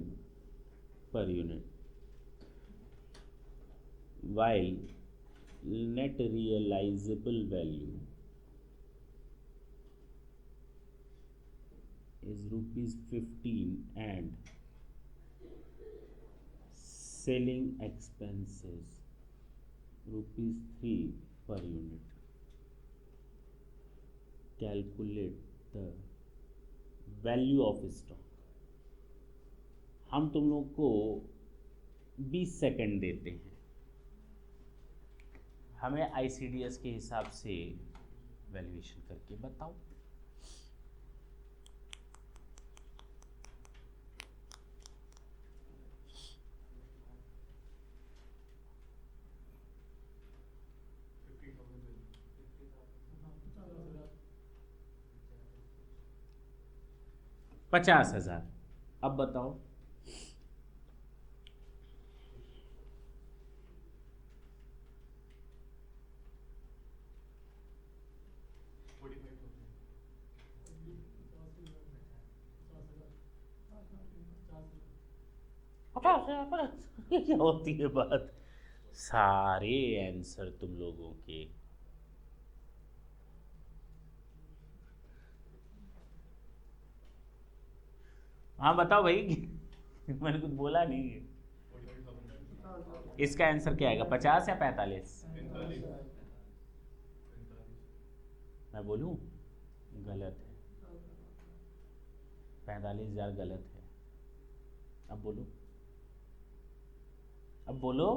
per unit, while net realizable value is rupees 15 and selling expenses rupees 3 per unit. Calculate the value of stock. हम तुम लोग को 20 second देते हैं, हमें ICDS के हिसाब से वैल्यूएशन करके बताओ। $50,000। अब बताओ क्या होती है बात, सारे आंसर तुम लोगों के हाँ बताओ भाई मैंने कुछ बोला नहीं है। इसका आंसर क्या आएगा, 50 या 45? मैं बोलूं? गलत है, 45,000 गलत है। अब बोलो, अब बोलो,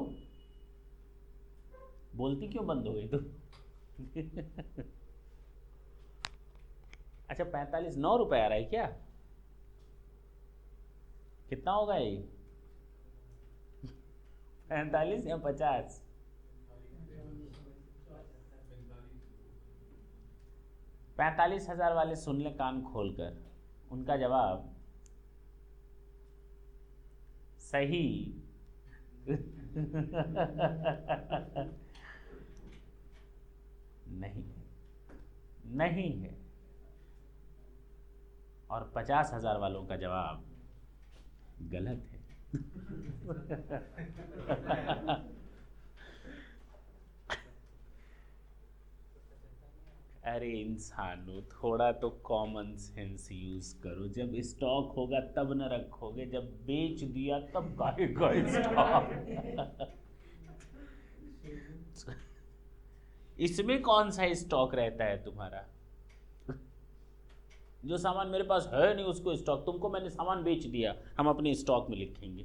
बोलती क्यों बंद हो गई तो अच्छा 45, 9 रुपए आ रहा है क्या? कितना होगा ये 45 या 50? 45,000 वाले सुन ले कान खोलकर, उनका जवाब सही नहीं नहीं है, और 50,000 वालों का जवाब गलत है अरे इंसानों, थोड़ा तो कॉमन सेंस यूज करो, जब स्टॉक होगा तब न रखोगे, जब बेच दिया तब गाएगा स्टॉक इसमें कौन सा स्टॉक रहता है तुम्हारा? जो सामान मेरे पास है नहीं उसको स्टॉक, तुमको मैंने सामान बेच दिया, हम अपने स्टॉक में लिखेंगे।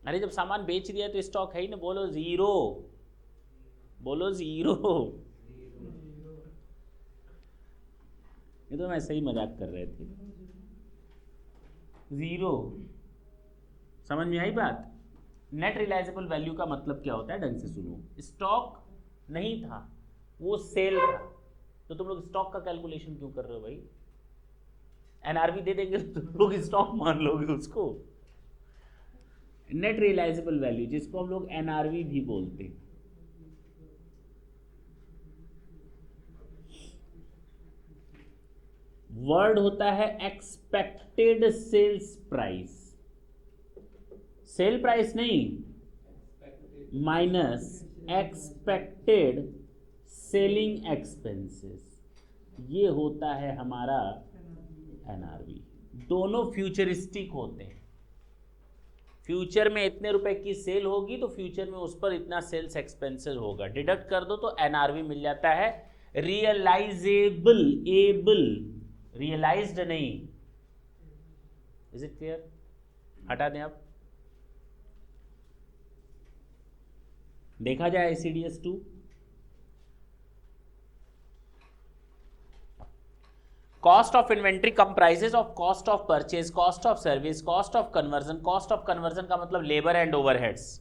अरे जब सामान बेच दिया तो स्टॉक है ही ना, बोलो जीरो, बोलो जीरो। ये तो मैं ऐसे ही मजाक कर रहे थे। 0, समझ में आई बात। नेट रियलाइजेबल वैल्यू का मतलब क्या होता है, ढंग से सुनो। स्टॉक नहीं था, वो सेल था, तो तुम लोग स्टॉक का कैलकुलेशन क्यों कर रहे हो भाई? एनआरवी दे देंगे तो तुम लोग स्टॉक मान लोगे उसको। नेट रियलाइजेबल वैल्यू, जिसको हम लोग एनआरवी भी बोलते हैं, वर्ड होता है expected sales price. Sale price नहीं, माइनस एक्सपेक्टेड सेलिंग एक्सपेंसेस, ये होता है हमारा एनआरवी। दोनों फ्यूचरिस्टिक होते हैं। फ्यूचर में इतने रुपए की सेल होगी तो फ्यूचर में उस पर इतना सेल्स एक्सपेंसेस होगा, डिडक्ट कर दो तो एनआरवी मिल जाता है। रियलाइजेबल, एबल, रियलाइज्ड नहीं। Is it clear? हटा दें आप। देखा जाए ICDS 2, cost of inventory comprises of cost of purchase, cost of service, cost of conversion. Cost of conversion का मतलब labour and overheads,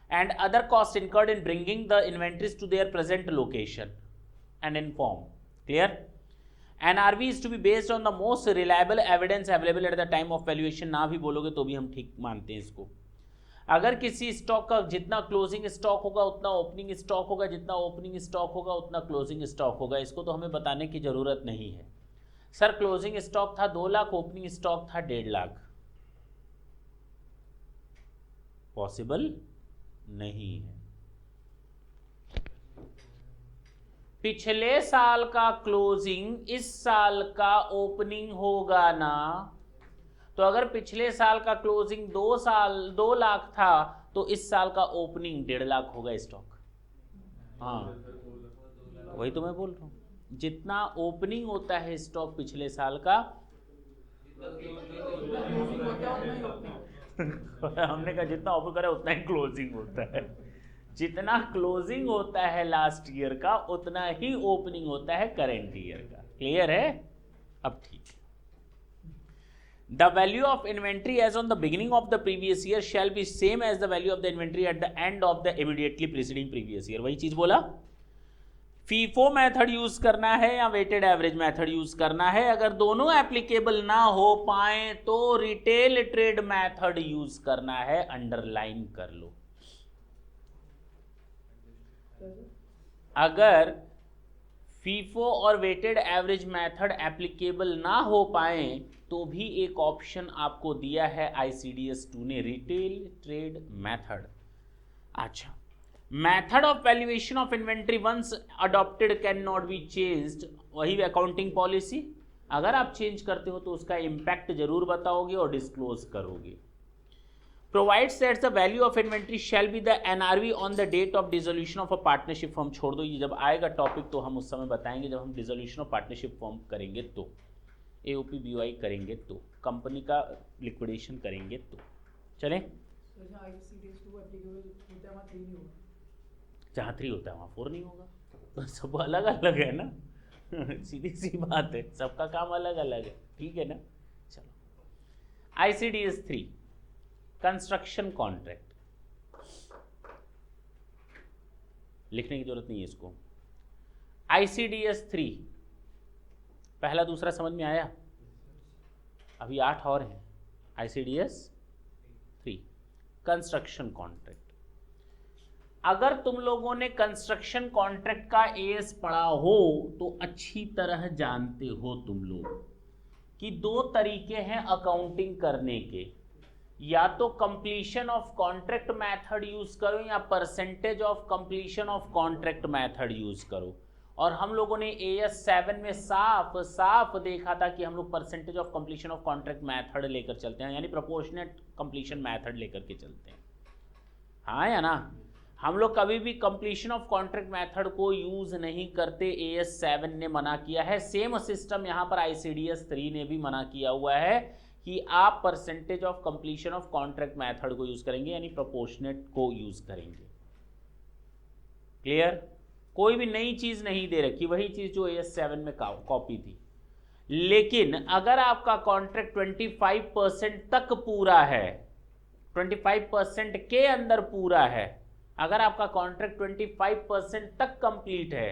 and other cost incurred in bringing the inventories to their present location and in form. Clear? NRV is to be based on the most reliable evidence available at the time of valuation। ना भी बोलोगे तो भी हम ठीक मानते हैं इसको। अगर किसी स्टॉक का जितना क्लोजिंग स्टॉक होगा उतना ओपनिंग स्टॉक होगा, जितना ओपनिंग स्टॉक होगा उतना क्लोजिंग स्टॉक होगा, इसको तो हमें बताने की जरूरत नहीं है। सर क्लोजिंग स्टॉक था 2 लाख, ओपनिंग स्टॉक था 1.5 लाख, पॉसिबल नहीं है। पिछले साल का क्लोजिंग इस साल का ओपनिंग होगा ना, तो अगर पिछले साल का क्लोजिंग 2 लाख था तो इस साल का ओपनिंग 1.5 लाख होगा स्टॉक। हाँ वही तो मैं बोल रहा हूँ, जितना ओपनिंग होता है स्टॉक पिछले साल का हमने कहा जितना ओपन करे उतना ही क्लोजिंग होता है। जितना क्लोजिंग होता है लास्ट ईयर का उतना ही ओपनिंग होता है करेंट ईयर का। क्लियर है? अब ठीक है। The value of inventory as on the beginning of the previous year shall be same as the value of the inventory at the end of the immediately preceding previous year। वही चीज बोला। FIFO method use करना है या weighted average method use करना है, अगर दोनों एप्लीकेबल ना हो पाए तो रिटेल ट्रेड मेथड यूज करना है। अंडरलाइन कर लो। अगर फीफो और वेटेड एवरेज मेथड एप्लीकेबल ना हो पाए तो भी एक ऑप्शन आपको दिया है ICDS 2 ने, रिटेल ट्रेड मेथड। अच्छा, method of valuation of inventory once adopted can not be changed. वही अकाउंटिंग पॉलिसी, अगर आप चेंज करते हो तो उसका इंपैक्ट जरूर बताओगे और डिस्क्लोज करोगे। Provides that the value of inventory shall be the NRV on the date of dissolution of a partnership firm. छोड़ दो, ये जब आएगा टॉपिक तो हम उस समय बताएंगे, जब हम डिसोल्यूशन ऑफ पार्टनरशिप फॉर्म करेंगे तो, AOP BOI करेंगे तो, कंपनी का लिक्विडेशन करेंगे तो। चलें? जहाँ 3 होता है वहाँ 4 नहीं होगा, तो सब अलग अलग है ना। सीधी सी बात है, सबका काम अलग अलग है। ठीक है ना? चलो, ICDS 3 कंस्ट्रक्शन कॉन्ट्रैक्ट, लिखने की जरूरत नहीं है इसको। ICDS 3 पहला दूसरा समझ में आया? अभी 8 और हैं। ICDS 3 construction contract. अगर तुम लोगों ने कंस्ट्रक्शन कॉन्ट्रैक्ट का AS पढ़ा हो तो अच्छी तरह जानते हो तुम लोग कि 2 तरीके हैं अकाउंटिंग करने के, या तो completion of contract method use करो या percentage of completion of contract method use करो। और हम लोगों ने AS 7 में साफ देखा था कि हम लोग percentage of completion of contract method लेकर चलते हैं, यानी प्रोपोर्शनेट कंप्लीशन मेथड लेकर के चलते हैं। हाँ या ना? हम लोग कभी भी कंप्लीशन ऑफ कॉन्ट्रैक्ट मेथड को यूज नहीं करते, AS 7 ने मना किया है। सेम सिस्टम यहाँ पर ICDS 3 ने भी मना किया हुआ है कि आप percentage of completion of contract method को यूज करेंगे, यानी प्रोपोर्शनेट को यूज करेंगे। क्लियर? कोई भी नई चीज नहीं दे रखी, वही चीज जो AS 7 में कॉपी थी। लेकिन अगर आपका कॉन्ट्रैक्ट 25% तक पूरा है, 25% के अंदर पूरा है, अगर आपका कॉन्ट्रैक्ट 25% तक कंप्लीट है,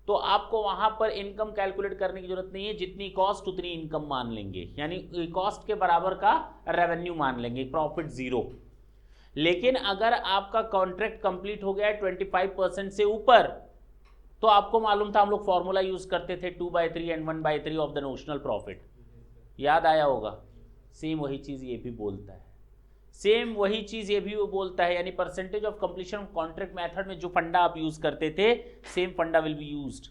तो आपको वहां पर इनकम कैलकुलेट करने की जरूरत नहीं है, जितनी कॉस्ट उतनी इनकम मान लेंगे, यानी कॉस्ट के बराबर का रेवेन्यू मान लेंगे, प्रॉफिट जीरो। लेकिन अगर आपका कॉन्ट्रैक्ट कंप्लीट हो गया है 25% से ऊपर, तो आपको मालूम था हम लोग फॉर्मूला यूज करते थे 2/3 and 1/3 of the notional profit, याद आया होगा। सेम वही चीज ये भी बोलता है, सेम वही चीज ये भी वो बोलता है, यानी percentage of completion contract method में जो फंडा आप यूज करते थे, same funda will be used.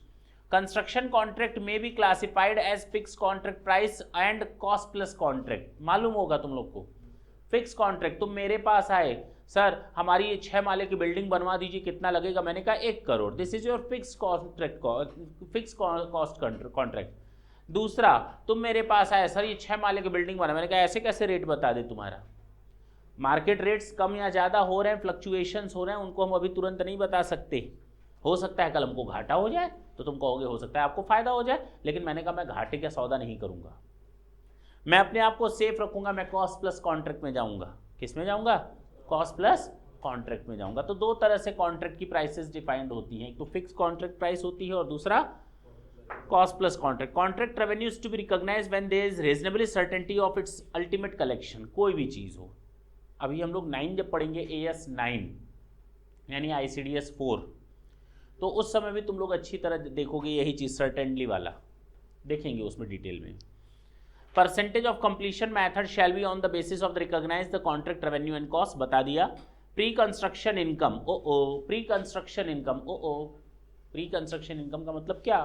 Construction contract में be classified as fix contract price and cost plus contract. मालूम होगा तुम लोग को, फिक्स कॉन्ट्रैक्ट, तुम मेरे पास आए, सर हमारी ये 6 माले की बिल्डिंग बनवा दीजिए, कितना लगेगा? मैंने कहा 1 crore, this is your fix contract, fix cost contract. दूसरा, तुम मेरे पास आए, सर ये 6 माले की बिल्डिंग बना, मैंने कहा ऐसे कैसे रेट बता दे तुम्हारा? मार्केट रेट्स कम या ज़्यादा हो रहे हैं, फ्लक्चुएशंस हो रहे हैं, उनको हम अभी तुरंत नहीं बता सकते। हो सकता है कल हमको घाटा हो जाए तो तुम कहोगे हो सकता है आपको फायदा हो जाए, लेकिन मैंने कहा मैं घाटे का सौदा नहीं करूंगा, मैं अपने आप को सेफ रखूंगा, मैं कॉस्ट प्लस कॉन्ट्रैक्ट में जाऊंगा। किस में जाऊंगा? कॉस्ट प्लस कॉन्ट्रैक्ट में जाऊंगा। तो दो तरह से कॉन्ट्रैक्ट की प्राइसेस डिफाइंड होती हैं, एक तो फिक्स कॉन्ट्रैक्ट प्राइस होती है और दूसरा cost plus contract. Contract revenue is to be recognised when there is reasonable certainty of its ultimate collection. कोई भी चीज हो, अभी हम लोग 9 जब पढ़ेंगे, AS 9 यानी ICDS 4, तो उस समय भी तुम लोग अच्छी तरह देखोगे यही चीज, सर्टेनली वाला देखेंगे उसमें डिटेल में। Percentage of completion method shall be on the basis of the recognise the contract revenue and cost, बता दिया। Pre construction income, pre construction income, pre construction income का मतलब क्या?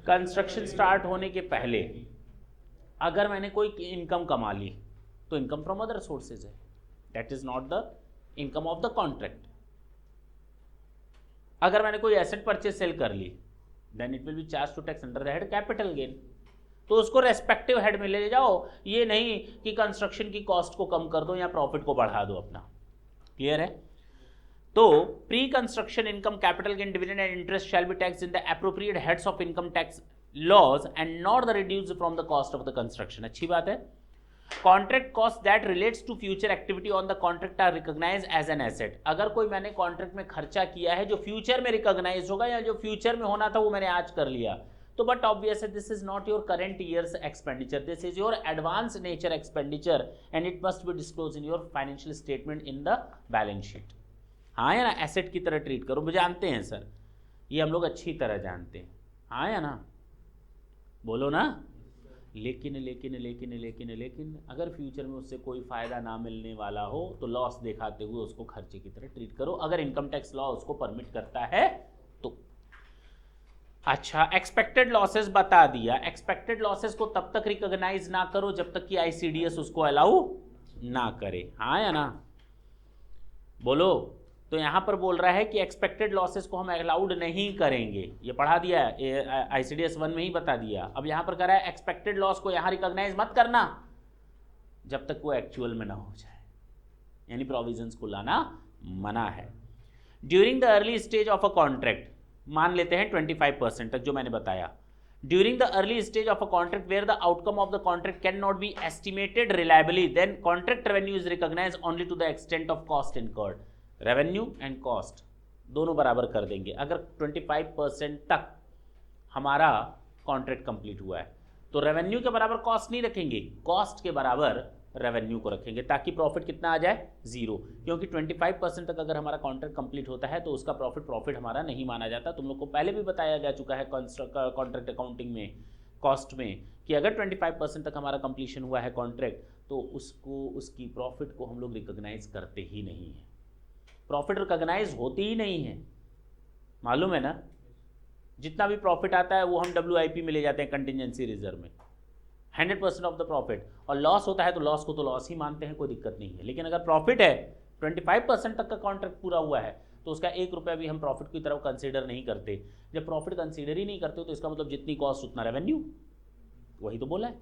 कंस्ट्रक्शन स्टार्ट होने के पहले अगर मैंने कोई इनकम कमा ली तो इनकम फ्रॉम अदर सोर्सेज है, that is not the income of the contract. अगर मैंने कोई एसेट परचेज सेल कर ली, then it will be charge to tax under the head capital gain, तो उसको रेस्पेक्टिव हेड में ले जाओ। ये नहीं कि कंस्ट्रक्शन की कॉस्ट को कम कर दो या प्रॉफिट को बढ़ा दो अपना। क्लियर है? तो pre construction income, capital gain, dividend and interest shall be tax in the appropriate heads of income tax laws and not the reduced from the cost of the construction. अच्छी बात है। Contract cost that relates to future activity on the contract are recognise as an asset. अगर कोई मैंने contract में खर्चा किया है जो फ्यूचर में रिकॉग्नाइज होगा या जो फ्यूचर में होना था वो मैंने आज कर लिया, तो but obviously this is not your current years expenditure, this is your advance nature expenditure and it must be disclose in your financial statement in the balance sheet. हाँ या ना? एसेट की तरह ट्रीट करो। मुझे जानते हैं सर, ये हम लोग अच्छी तरह जानते हैं। हाँ या ना? बोलो ना। लेकिन लेकिन लेकिन लेकिन लेकिन अगर फ्यूचर में उससे कोई फायदा ना मिलने वाला हो तो लॉस दिखाते हुए उसको खर्चे की तरह ट्रीट करो, अगर इनकम टैक्स लॉ उसको परमिट करता है तो। अच्छा, एक्सपेक्टेड लॉसेस बता दिया। एक्सपेक्टेड लॉसेस को तब तक रिकॉग्नाइज ना करो जब तक कि ICDS उसको अलाउ ना करे। हाँ या ना? बोलो। तो यहां पर बोल रहा है कि एक्सपेक्टेड लॉसेस को हम अलाउड नहीं करेंगे, ये पढ़ा दिया है, ICDS 1 में ही बता दिया। अब यहां पर कह रहा है एक्सपेक्टेड लॉस को यहां रिकॉग्नाइज मत करना जब तक वो एक्चुअल में ना हो जाए, यानी प्रोविजंस को लाना मना है। During the early stage of a contract, मान लेते हैं 25% तक जो मैंने बताया। During the early stage of a contract where the outcome of the contract can not be estimated reliably, then contract revenue is recognised only to the extent of cost incurred. Revenue and cost दोनों बराबर कर देंगे। अगर 25% तक हमारा contract complete हुआ है तो रेवेन्यू के बराबर कॉस्ट नहीं रखेंगे, कॉस्ट के बराबर रेवेन्यू को रखेंगे, ताकि प्रॉफिट कितना आ जाए? 0। क्योंकि 25% तक अगर हमारा कॉन्ट्रैक्ट कंप्लीट होता है तो उसका प्रॉफिट हमारा नहीं माना जाता। तुम लोग को पहले भी बताया जा चुका है कॉन्ट्रैक्ट अकाउंटिंग में, कॉस्ट में, कि अगर 25% तक हमारा कंप्लीशन हुआ है कॉन्ट्रैक्ट तो उसको, उसकी प्रॉफिट को हम लोग रिकॉग्नाइज करते ही नहीं है, प्रॉफिट रिकॉग्नाइज होती ही नहीं है। मालूम है ना? जितना भी प्रॉफिट आता है वो हम WIP में ले जाते हैं, कंटिजेंसी रिजर्व में, 100% ऑफ द प्रॉफिट। और लॉस होता है तो लॉस को तो लॉस ही मानते हैं, कोई दिक्कत नहीं है। लेकिन अगर प्रॉफिट है, 25% तक का कॉन्ट्रैक्ट पूरा हुआ है, तो उसका 1 रुपया भी हम प्रॉफिट की तरफ कंसीडर नहीं करते। जब प्रॉफिट कंसीडर ही नहीं करते तो इसका मतलब जितनी कॉस्ट उतना रेवेन्यू, वही तो बोला है।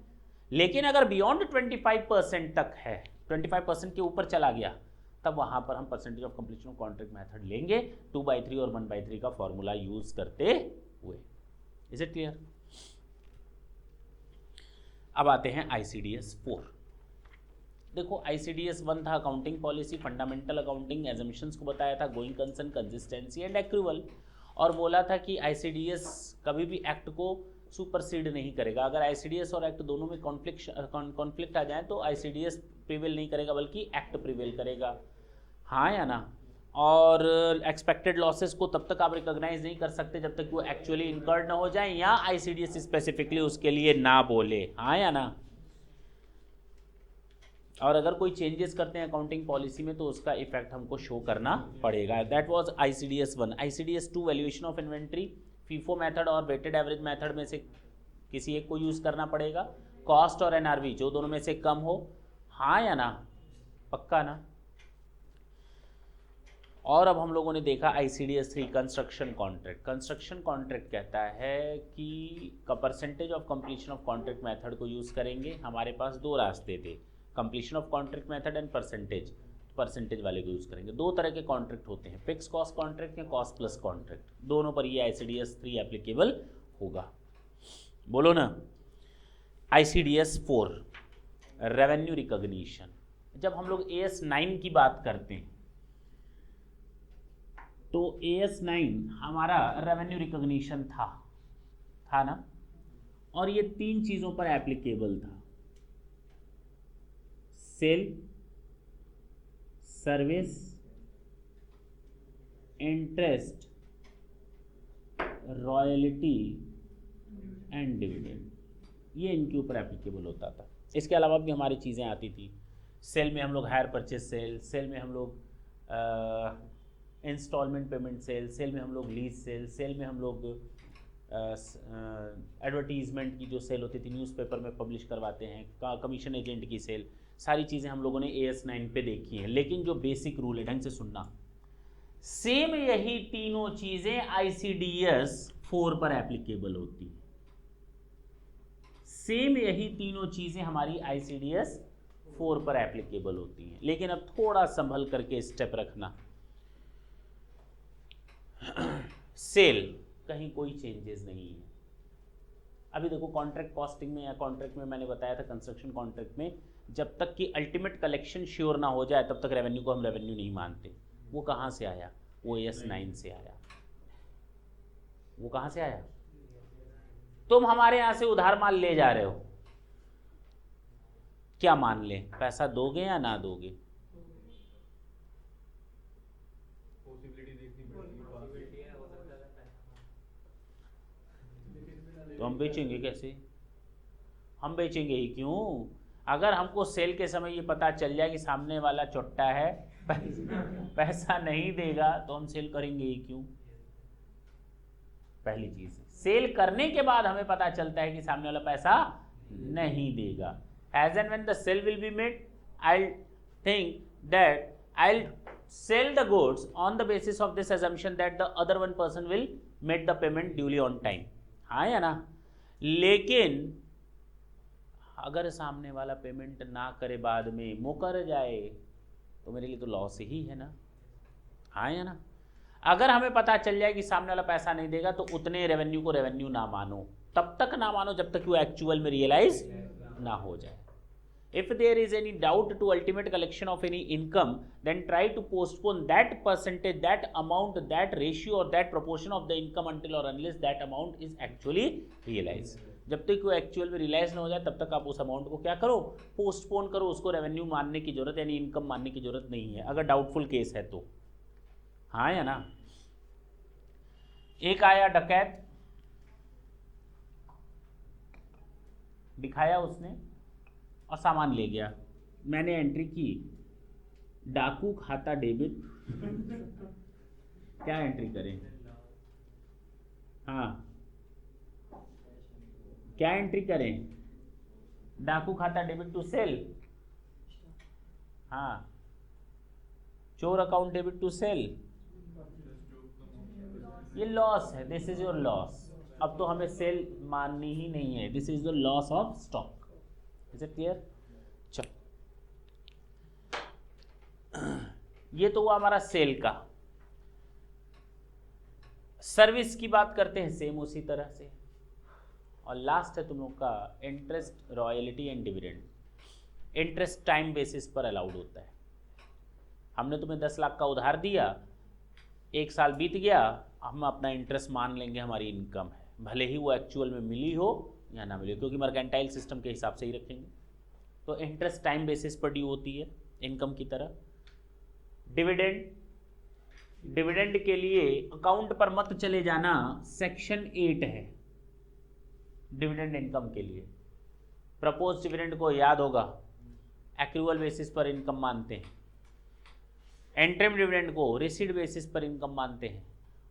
लेकिन अगर बियॉन्ड 25% तक है, 25% के ऊपर चला गया, तब वहां पर हम percentage of completion of contract method लेंगे 2/3 और 1/3 का फॉर्मूला यूज करते हुए। Is it clear? अब आते हैं ICDS 4। देखो ICDS 1 था accounting policy, fundamental accounting assumptions को बताया था, going concern, consistency and accrual, और बोला था कि ICDS कभी भी एक्ट को सुपरसीड नहीं करेगा। अगर ICDS और एक्ट दोनों में कॉन्फ्लिक्ट आ जाए तो ICDS प्रिवेल नहीं करेगा बल्कि एक्ट प्रिवेल करेगा, हाँ या ना। और एक्सपेक्टेड लॉसेस को तब तक आप रिकॉग्नाइज नहीं कर सकते जब तक वो एक्चुअली इनकर्ड ना हो जाए या ICDS स्पेसिफिकली उसके लिए ना बोले, हाँ या ना। और अगर कोई चेंजेस करते हैं अकाउंटिंग पॉलिसी में तो उसका इफेक्ट हमको शो करना पड़ेगा। That was ICDS 1। ICDS 2 valuation of inventory, FIFO method और वेटेड एवरेज मेथड में से किसी एक को यूज करना पड़ेगा। कॉस्ट और NRV जो दोनों में से कम हो, हाँ या ना, पक्का ना। और अब हम लोगों ने देखा ICDS 3 construction contract. Construction contract कहता है कि percentage of completion of contract method को यूज करेंगे। हमारे पास दो रास्ते थे, completion of contract method and percentage वाले को यूज करेंगे। दो तरह के कॉन्ट्रैक्ट होते हैं, फिक्स कॉस्ट कॉन्ट्रैक्ट या कॉस्ट प्लस कॉन्ट्रैक्ट, दोनों पर ये ICDS 3 एप्लीकेबल होगा। बोलो ना। ICDS 4 revenue recognition. जब हम लोग AS 9 की बात करते हैं तो AS 9 हमारा रेवेन्यू रिकॉग्निशन था ना, और ये तीन चीजों पर एप्लीकेबल था, sale, service, interest, royalty and dividend, ये इनके ऊपर एप्लीकेबल होता था। इसके अलावा भी हमारी चीज़ें आती थी। सेल में हम लोग हायर परचेज सेल में हम लोग इंस्टॉलमेंट पेमेंट सेल में हम लोग लीज सेल में हम लोग एडवर्टीजमेंट की जो सेल होती थी, न्यूज़पेपर में पब्लिश करवाते हैं, कमीशन एजेंट की सेल, सारी चीज़ें हम लोगों ने AS 9 पे देखी हैं। लेकिन जो बेसिक रूल है, ढंग से सुनना, सेम यही तीनों चीज़ें ICDS 4 पर एप्लीकेबल होती हैं। सेम यही तीनों चीज़ें हमारी ICDS 4 पर एप्लीकेबल होती हैं। लेकिन अब थोड़ा संभल करके स्टेप रखना। सेल कहीं कोई चेंजेस नहीं है। अभी देखो कॉन्ट्रैक्ट कॉस्टिंग में या कॉन्ट्रैक्ट में मैंने बताया था, कंस्ट्रक्शन कॉन्ट्रैक्ट में जब तक कि अल्टीमेट कलेक्शन श्योर ना हो जाए तब तक रेवेन्यू को हम रेवेन्यू नहीं मानते। वो कहाँ से आया? वो AS 9 से आया। वो कहाँ से आया? तुम हमारे यहाँ से उधार माल ले जा रहे हो, क्या मान ले? पैसा दोगे या ना दोगे? तो हम बेचेंगे कैसे? हम बेचेंगे ही क्यों? अगर हमको सेल के समय ये पता चल जाए कि सामने वाला चोट्टा है, पैसा नहीं देगा, तो हम सेल करेंगे ही क्यों? पहली चीज। सेल करने के बाद हमें पता चलता है कि सामने वाला पैसा नहीं देगा। As and when the sale will be made, I think that I sell the goods on the basis of this assumption that the other one person will make the payment duly on time, हाँ या ना। लेकिन अगर सामने वाला payment ना करे, बाद में मुकर जाए, तो मेरे लिए तो लॉस ही है ना, हाँ या ना। अगर हमें पता चल जाए कि सामने वाला पैसा नहीं देगा तो उतने रेवेन्यू को रेवेन्यू ना मानो, तब तक ना मानो जब तक वो एक्चुअल में रियलाइज ना हो जाए। If there is any doubt to ultimate collection of any income, then try to postpone that percentage, that amount, that ratio or that proportion of the income until or unless that amount is actually realized. जब तक वो actual में realise ना हो जाए तब तक आप उस अमाउंट को क्या करो? पोस्टपोन करो। उसको रेवेन्यू मानने की जरूरत यानी इनकम मानने की जरूरत नहीं है अगर डाउटफुल केस है तो, हाँ या ना। एक आया डकैत, दिखाया उसने और सामान ले गया। मैंने एंट्री की डाकू खाता डेबिट, क्या एंट्री करें? हाँ, क्या एंट्री करें? डाकू खाता डेबिट टू सेल, हाँ, चोर अकाउंट डेबिट टू सेल, ये लॉस है, दिस इज योर लॉस। अब तो हमें सेल माननी ही नहीं है, this is the loss of stock. Is it clear? चलो, ये तो हुआ हमारा सेल का। सर्विस की बात करते हैं सेम उसी तरह से। और लास्ट है तुम लोग का interest, royalty and dividend. Interest time basis पर अलाउड होता है। हमने तुम्हें 10 लाख का उधार दिया, 1 साल बीत गया, हम अपना इंटरेस्ट मान लेंगे हमारी इनकम है, भले ही वो एक्चुअल में मिली हो या ना मिली हो, क्योंकि मर्केंटाइल सिस्टम के हिसाब से ही रखेंगे। तो इंटरेस्ट टाइम बेसिस पर ड्यू होती है इनकम की तरह। डिविडेंड, डिविडेंड के लिए अकाउंट पर मत चले जाना, सेक्शन 8 है डिविडेंड इनकम के लिए। प्रपोज डिविडेंड को याद होगा, एक्रूअल बेसिस पर इनकम मानते हैं। एंट्रीम डिविडेंड को रिसीड बेसिस पर इनकम मानते हैं।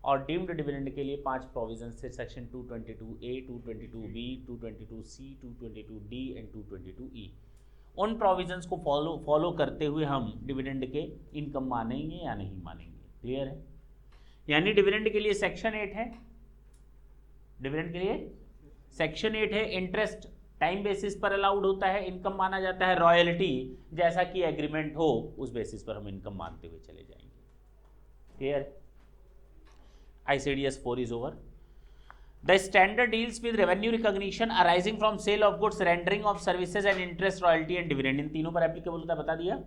और डीम्ड डिविडेंड के लिए 5 प्रोविजन से section 222A, 222B, 222C, 222D and 222E। उन प्रोविजंस को फॉलो करते हुए हम डिविडेंड के इनकम मानेंगे या नहीं मानेंगे। क्लियर है? यानी डिविडेंड के लिए सेक्शन 8 है, डिविडेंड के लिए सेक्शन 8 है। इंटरेस्ट टाइम बेसिस पर अलाउड होता है, इनकम माना जाता है। रॉयल्टी जैसा कि एग्रीमेंट हो उस बेसिस पर हम इनकम मानते हुए चले जाएंगे। Clear? ICDS 4 is over. The standard deals with revenue recognition arising from sale of goods, rendering of services and interest, royalty and dividend। इन तीनों पर एप्लीकेबल होता है, बता दिया।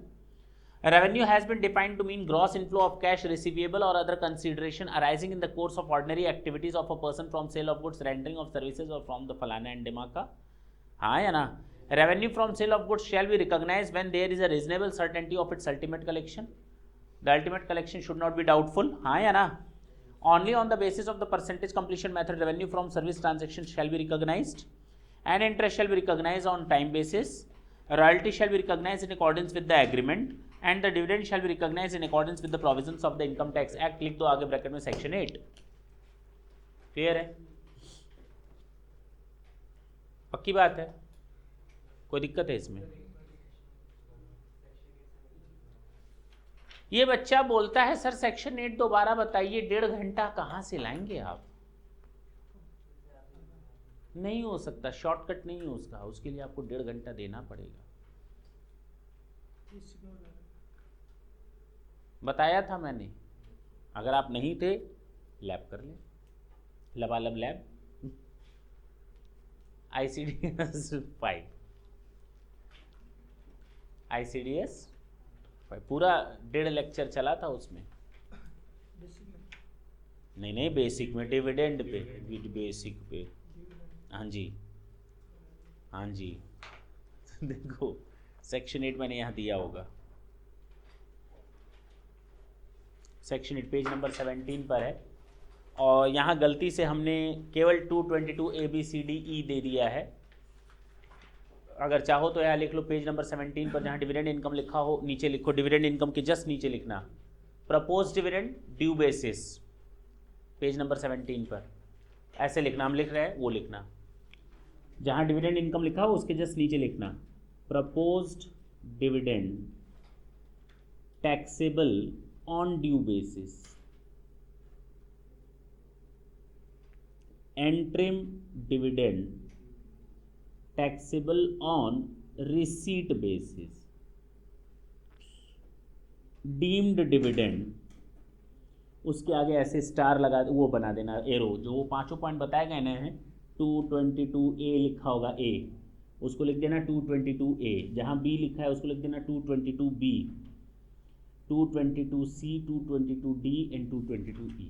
Revenue has been defined to mean gross inflow of cash receivable or other consideration arising in the course of ordinary activities of a person from sale of goods, rendering of services or from the फलाना and डिमाका। हाँ या ना? Revenue from sale of goods shall be recognized when there is a reasonable certainty of its ultimate collection. The ultimate collection should not be doubtful। हाँ या ना? Only on the basis of the percentage completion method revenue from service transactions shall be recognized, and interest shall be recognized on time basis. Royalty shall be recognized in accordance with the agreement, and the dividend shall be recognized in accordance with the provisions of the Income Tax Act। लिख दो आगे bracket में section 8। Clear है? पक्की बात है? कोई दिक्कत है इसमें? ये बच्चा बोलता है सर सेक्शन 8 दोबारा बताइए, 1.5 घंटा कहाँ से लाएंगे आप? नहीं हो सकता, शॉर्टकट नहीं है उसका, उसके लिए आपको 1.5 घंटा देना पड़ेगा। बताया था मैंने, अगर आप नहीं थे लैब कर ले, लबालब लैब। ICDS 5, ICDS पूरा 1.5 लेक्चर चला था उसमें। नहीं, बेसिक में, डिविडेंड पे, बेसिक पे। हाँ जी, हाँ जी। देखो सेक्शन 8 मैंने यहाँ दिया होगा, सेक्शन 8 पेज नंबर 17 पर है। और यहाँ गलती से हमने केवल 222 ABCDE दे दिया है। अगर चाहो तो यहाँ लिख लो पेज नंबर 17 पर, जहाँ डिविडेंड इनकम लिखा हो नीचे लिखो, डिविडेंड इनकम के जस्ट नीचे लिखना propose dividend due basis, page number 17 पर ऐसे लिखना, हम लिख रहे हैं वो लिखना। जहाँ डिविडेंड इनकम लिखा हो उसके जस्ट नीचे लिखना proposed dividend taxable on due basis, interim dividend taxable on receipt basis, deemed dividend, उसके आगे ऐसे स्टार लगा वो बना देना एरो, जो वो 5 पॉइंट बताए गए ना हैं। 222A लिखा होगा A, उसको लिख देना 222A। जहाँ B लिखा है उसको लिख देना 222B, 222C, 222D and 222E।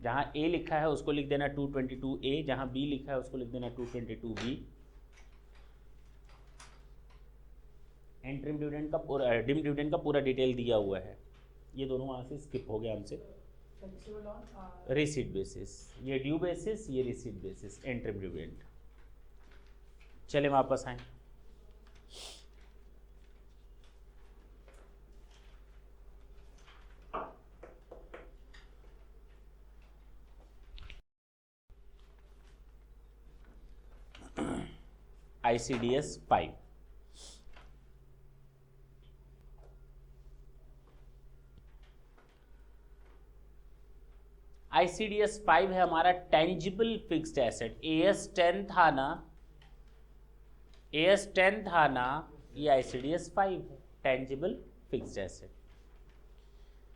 जहाँ A लिखा है उसको लिख देना 222A, जहाँ B लिखा है उसको लिख देना 222B। एंट्रीम डिविडेंड का पूरा, डिम डिविडेंड का पूरा डिटेल दिया हुआ है। ये दोनों वहाँ से स्किप हो गया हमसे। रिसीट बेसिस, ये ड्यू बेसिस, ये रिसीट बेसिस, एंट्रीम डिविडेंड। चले वापस आए। ICDS 5, ICDS 5 है हमारा टेंजिबल फिक्स्ड एसेट। AS 10 था ना, AS 10 था ना, ये ICDS 5 है, टेंजिबल फिक्स्ड एसेट।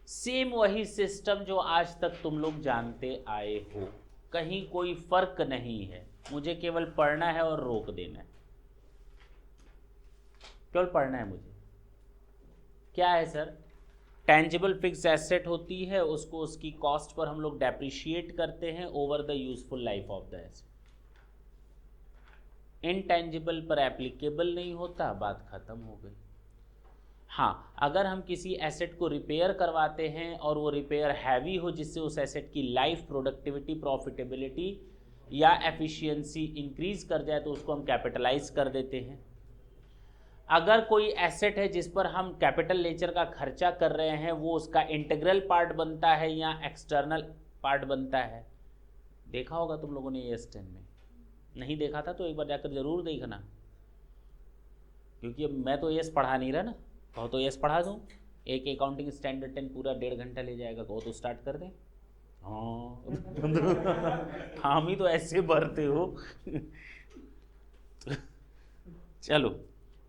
सेम वही सिस्टम जो आज तक तुम लोग जानते आए हो, कहीं कोई फर्क नहीं है। मुझे केवल पढ़ना है और रोक देना है, केवल पढ़ना है मुझे। क्या है सर? टेंजिबल फिक्स एसेट होती है, उसको उसकी कॉस्ट पर हम लोग डेप्रिशिएट करते हैं over the useful life of the asset. Intangible पर एप्लीकेबल नहीं होता, बात खत्म हो गई। हाँ, अगर हम किसी एसेट को रिपेयर करवाते हैं और वो रिपेयर हैवी हो, जिससे उस एसेट की लाइफ, प्रोडक्टिविटी, प्रॉफिटेबिलिटी या एफिशिएंसी इंक्रीज कर जाए, तो उसको हम कैपिटलाइज कर देते हैं। अगर कोई एसेट है जिस पर हम कैपिटल नेचर का खर्चा कर रहे हैं, वो उसका इंटीग्रल पार्ट बनता है या एक्सटर्नल पार्ट बनता है। देखा होगा तुम लोगों ने AS 10 में, नहीं देखा था तो एक बार जाकर जरूर देखना, क्योंकि अब मैं तो AS पढ़ा नहीं रहा ना। कहो तो AS पढ़ा दूँ, एक अकाउंटिंग स्टैंडर्ड 10 पूरा 1.5 घंटा ले जाएगा, कहो तो स्टार्ट कर दें। हाँ हम ही तो ऐसे भरते हो चलो,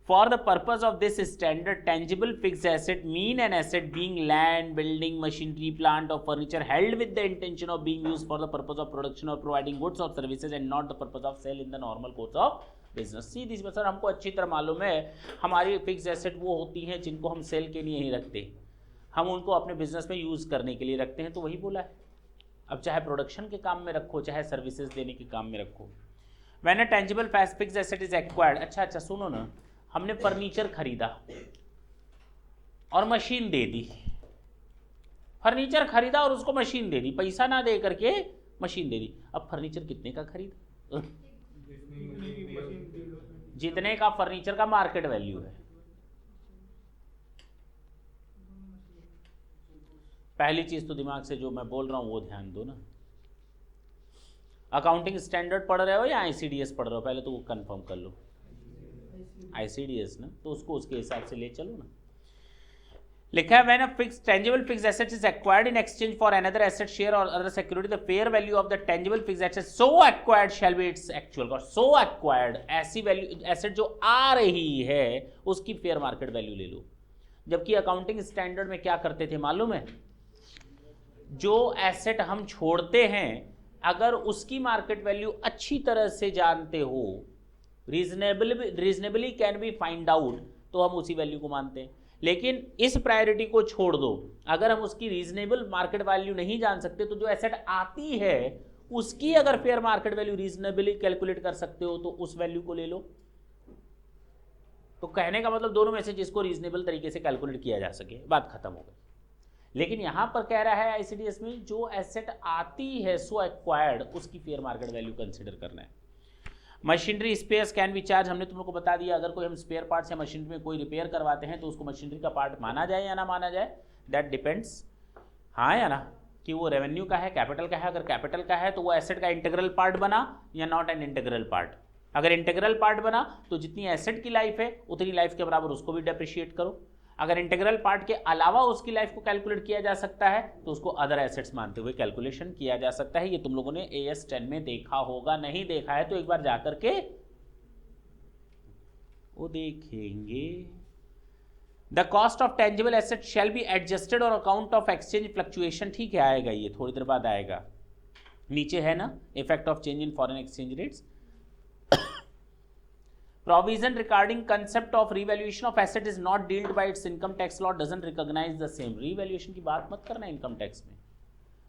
for the purpose of this standard, tangible fixed asset mean an asset being land, building, machinery, plant or furniture held with the intention of being used for the purpose of production or providing goods or services and not the purpose of sale in the normal course of business। सीधी सी बात sir, हमको अच्छी तरह मालूम है हमारी fix asset वो होती हैं जिनको हम सेल के लिए ही रखते, हम उनको अपने बिजनेस में यूज़ करने के लिए रखते हैं, तो वही बोला है। अब चाहे प्रोडक्शन के काम में रखो, चाहे सर्विसेज देने के काम में रखो। When a tangible fixed asset is acquired, अच्छा सुनो ना, हमने फर्नीचर खरीदा और मशीन दे दी, फर्नीचर खरीदा और उसको मशीन दे दी, पैसा ना दे करके मशीन दे दी। अब फर्नीचर कितने का खरीदा? जितने का फर्नीचर का मार्केट वैल्यू है। पहली चीज तो दिमाग से जो मैं बोल रहा हूं वो ध्यान दो ना। अकाउंटिंग स्टैंडर्ड पढ़ रहे हो या ICDS पढ़ रहे हो? पहले तो वो कंफर्म कर लो। ICDS ना, तो उसको उसके हिसाब से ले चलो ना। लिखा है when a fixed tangible fixed asset is acquired in exchange for another asset, share और other security, the fair value of the tangible fixed asset so acquired shall be its actual cost. So acquired, ऐसी value asset जो आ रही है उसकी fair market value ले लो। जबकि accounting standard में क्या करते थे मालूम है? जो एसेट हम छोड़ते हैं, अगर उसकी मार्केट वैल्यू अच्छी तरह से जानते हो, reasonably can be find out, तो हम उसी वैल्यू को मानते हैं। लेकिन इस प्रायोरिटी को छोड़ दो, अगर हम उसकी रीजनेबल मार्केट वैल्यू नहीं जान सकते, तो जो एसेट आती है उसकी अगर fair market value reasonably calculate कर सकते हो तो उस वैल्यू को ले लो। तो कहने का मतलब दोनों में से जिसको रीजनेबल तरीके से कैलकुलेट किया जा सके, बात खत्म हो गई। लेकिन यहां पर कह रहा है ICDS में जो एसेट आती है सो एक्वायर्ड, उसकी फेयर मार्केट वैल्यू कंसिडर करना है। Machinery spares can be charge, हमने तुम लोग को बता दिया, अगर कोई हम स्पेयर पार्ट्स या मशीनरी में कोई रिपेयर करवाते हैं तो उसको मशीनरी का पार्ट माना जाए या ना माना जाए, दैट डिपेंड्स, हाँ या ना, कि वो रेवेन्यू का है, कैपिटल का है। अगर कैपिटल का है तो वो एसेट का इंटीग्रल पार्ट बना या नॉट एन इंटीग्रल पार्ट। अगर इंटीग्रल पार्ट बना तो जितनी एसेट की लाइफ है उतनी लाइफ के बराबर उसको भी डेप्रिशिएट करो। अगर इंटीग्रल पार्ट के अलावा उसकी लाइफ को कैलकुलेट किया जा सकता है तो उसको अदर एसेट्स मानते हुए कैलकुलेशन किया जा सकता है। ये तुम लोगों ने AS 10 में देखा होगा, नहीं देखा है तो एक बार जाकर के वो देखेंगे। The cost of tangible asset shall be adjusted और अकाउंट ऑफ एक्सचेंज फ्लक्चुएशन, ठीक है आएगा, ये थोड़ी देर बाद आएगा, नीचे है ना, effect of change in foreign exchange rates. Provision regarding concept of revaluation of asset is not dealt by its income tax law, doesn't recognize the same। revaluation की बात मत करना इनकम टैक्स में,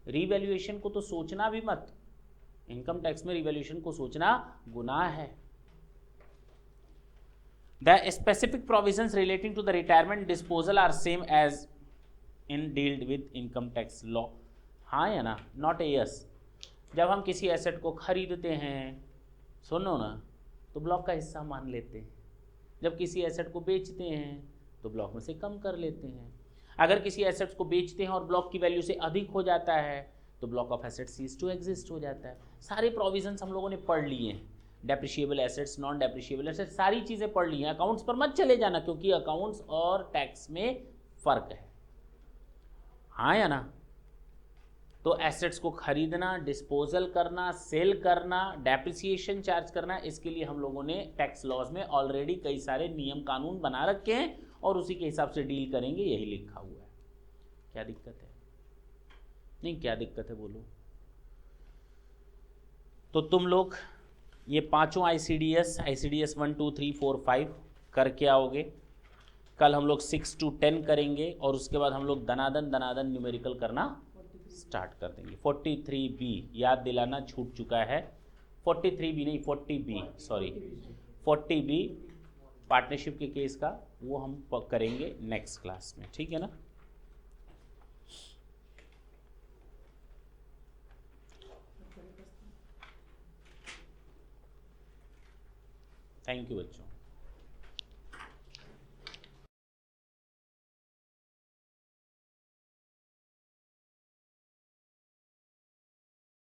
revaluation को तो सोचना भी मत, इनकम टैक्स में revaluation को सोचना गुनाह है। The specific provisions relating to the retirement disposal are same as in dealt with income tax law, हाँ या ना, not a yes। जब हम किसी एसेट को खरीदते हैं, सुनो ना, तो ब्लॉक का हिस्सा मान लेते हैं, जब किसी एसेट को बेचते हैं तो ब्लॉक में से कम कर लेते हैं। अगर किसी एसेट्स को बेचते हैं और ब्लॉक की वैल्यू से अधिक हो जाता है तो block of asset cease to exist हो जाता है। सारे प्रोविजंस हम लोगों ने पढ़ लिए हैं, depreciable assets, non depreciable assets, सारी चीज़ें पढ़ ली हैं। अकाउंट्स पर मत चले जाना क्योंकि अकाउंट्स और टैक्स में फ़र्क है, हाँ या ना। तो एसेट्स को खरीदना, डिस्पोजल करना, सेल करना, डेप्रिसिएशन चार्ज करना, इसके लिए हम लोगों ने टैक्स लॉज में ऑलरेडी कई सारे नियम कानून बना रखे हैं और उसी के हिसाब से डील करेंगे, यही लिखा हुआ है। क्या दिक्कत है? नहीं, क्या दिक्कत है बोलो। तो तुम लोग ये पांचों ICDS 1 2 3 4 5 करके आओगे। कल हम लोग 6 to 10 करेंगे और उसके बाद हम लोग दनादन न्यूमेरिकल करना स्टार्ट कर देंगे। 43B याद दिलाना छूट चुका है, 43B नहीं 40B, सॉरी 40B पार्टनरशिप के केस का, वो हम करेंगे नेक्स्ट क्लास में, ठीक है ना। थैंक यू बच्चों।